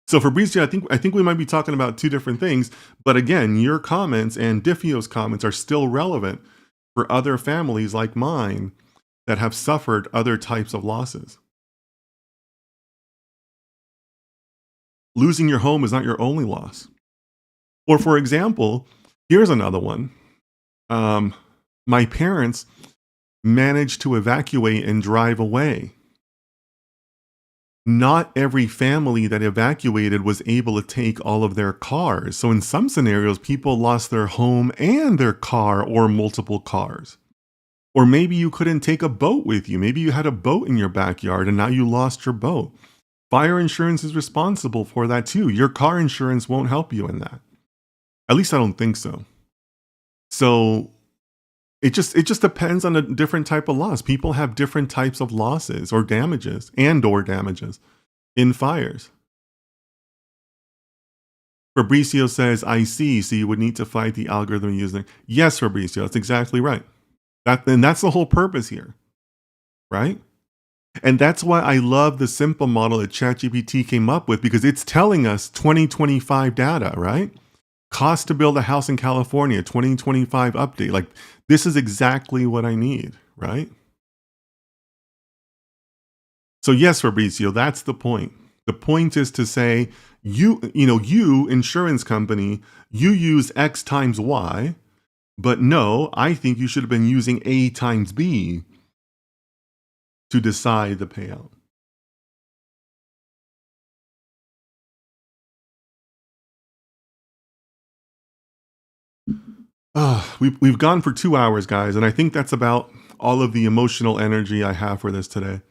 So Fabrizio, I think we might be talking about two different things, but again, your comments and Diffio's comments are still relevant for other families like mine that have suffered other types of losses. Losing your home is not your only loss. Or for example, here's another one. My parents managed to evacuate and drive away. Not every family that evacuated was able to take all of their cars. So in some scenarios, people lost their home and their car or multiple cars. Or maybe you couldn't take a boat with you. Maybe you had a boat in your backyard and now you lost your boat. Fire insurance is responsible for that too. Your car insurance won't help you in that. At least I don't think so. So it just depends on a different type of loss. People have different types of losses or damages in fires. Fabricio says, I see. So you would need to fight the algorithm using. Yes, Fabricio, that's exactly right. And that's the whole purpose here, right? And that's why I love the simple model that ChatGPT came up with, because it's telling us 2025 data, right? Cost to build a house in California, 2025 update. Like, this is exactly what I need, right? So yes, Fabricio, that's the point. The point is to say, you insurance company, you use X times Y, but no, I think you should have been using A times B to decide the payout. We've gone for 2 hours, guys, and I think that's about all of the emotional energy I have for this today.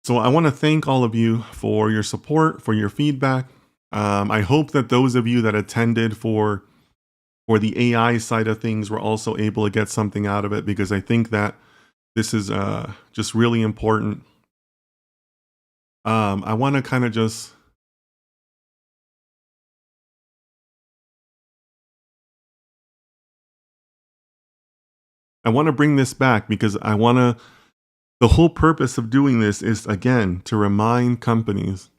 So I want to thank all of you for your support, for your feedback. I hope that those of you that attended for the AI side of things were also able to get something out of it, because I think that this is just really important. I want to kind of just I want to bring this back because the whole purpose of doing this is, again, to remind companies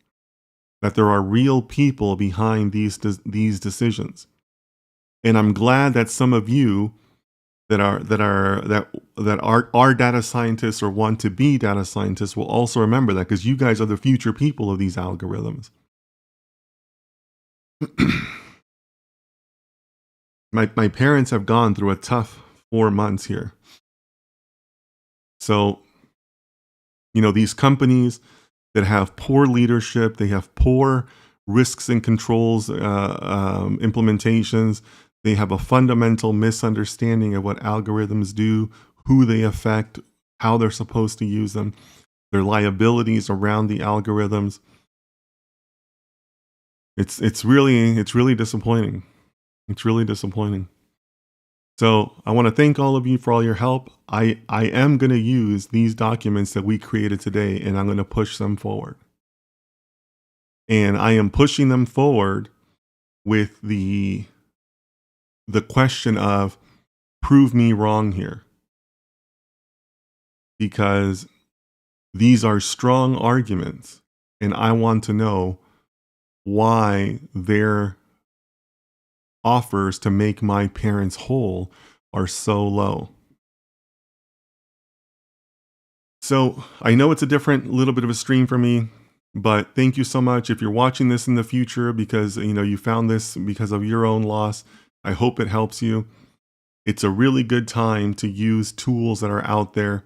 that there are real people behind these decisions. And I'm glad that some of you that are data scientists or want to be data scientists will also remember that, because you guys are the future people of these algorithms. My parents have gone through a tough 4 months here. So, these companies that have poor leadership, they have poor risks and controls implementations. They have a fundamental misunderstanding of what algorithms do, who they affect, how they're supposed to use them, their liabilities around the algorithms. It's really disappointing. It's really disappointing. So I want to thank all of you for all your help. I am going to use these documents that we created today, and I'm going to push them forward. And I am pushing them forward with the question of, prove me wrong here. Because these are strong arguments, and I want to know why their offers to make my parents whole are so low. So I know it's a little bit of a stream for me, but thank you so much. If you're watching this in the future because you found this because of your own loss, I hope it helps you. It's a really good time to use tools that are out there.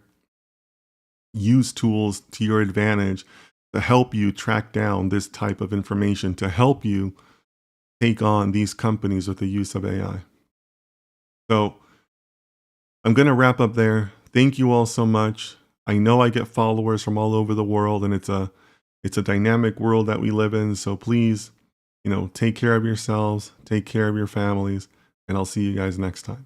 Use tools to your advantage to help you track down this type of information, to help you take on these companies with the use of AI. So I'm going to wrap up there. Thank you all so much. I know I get followers from all over the world, and it's a dynamic world that we live in. So please, take care of yourselves, take care of your families, and I'll see you guys next time.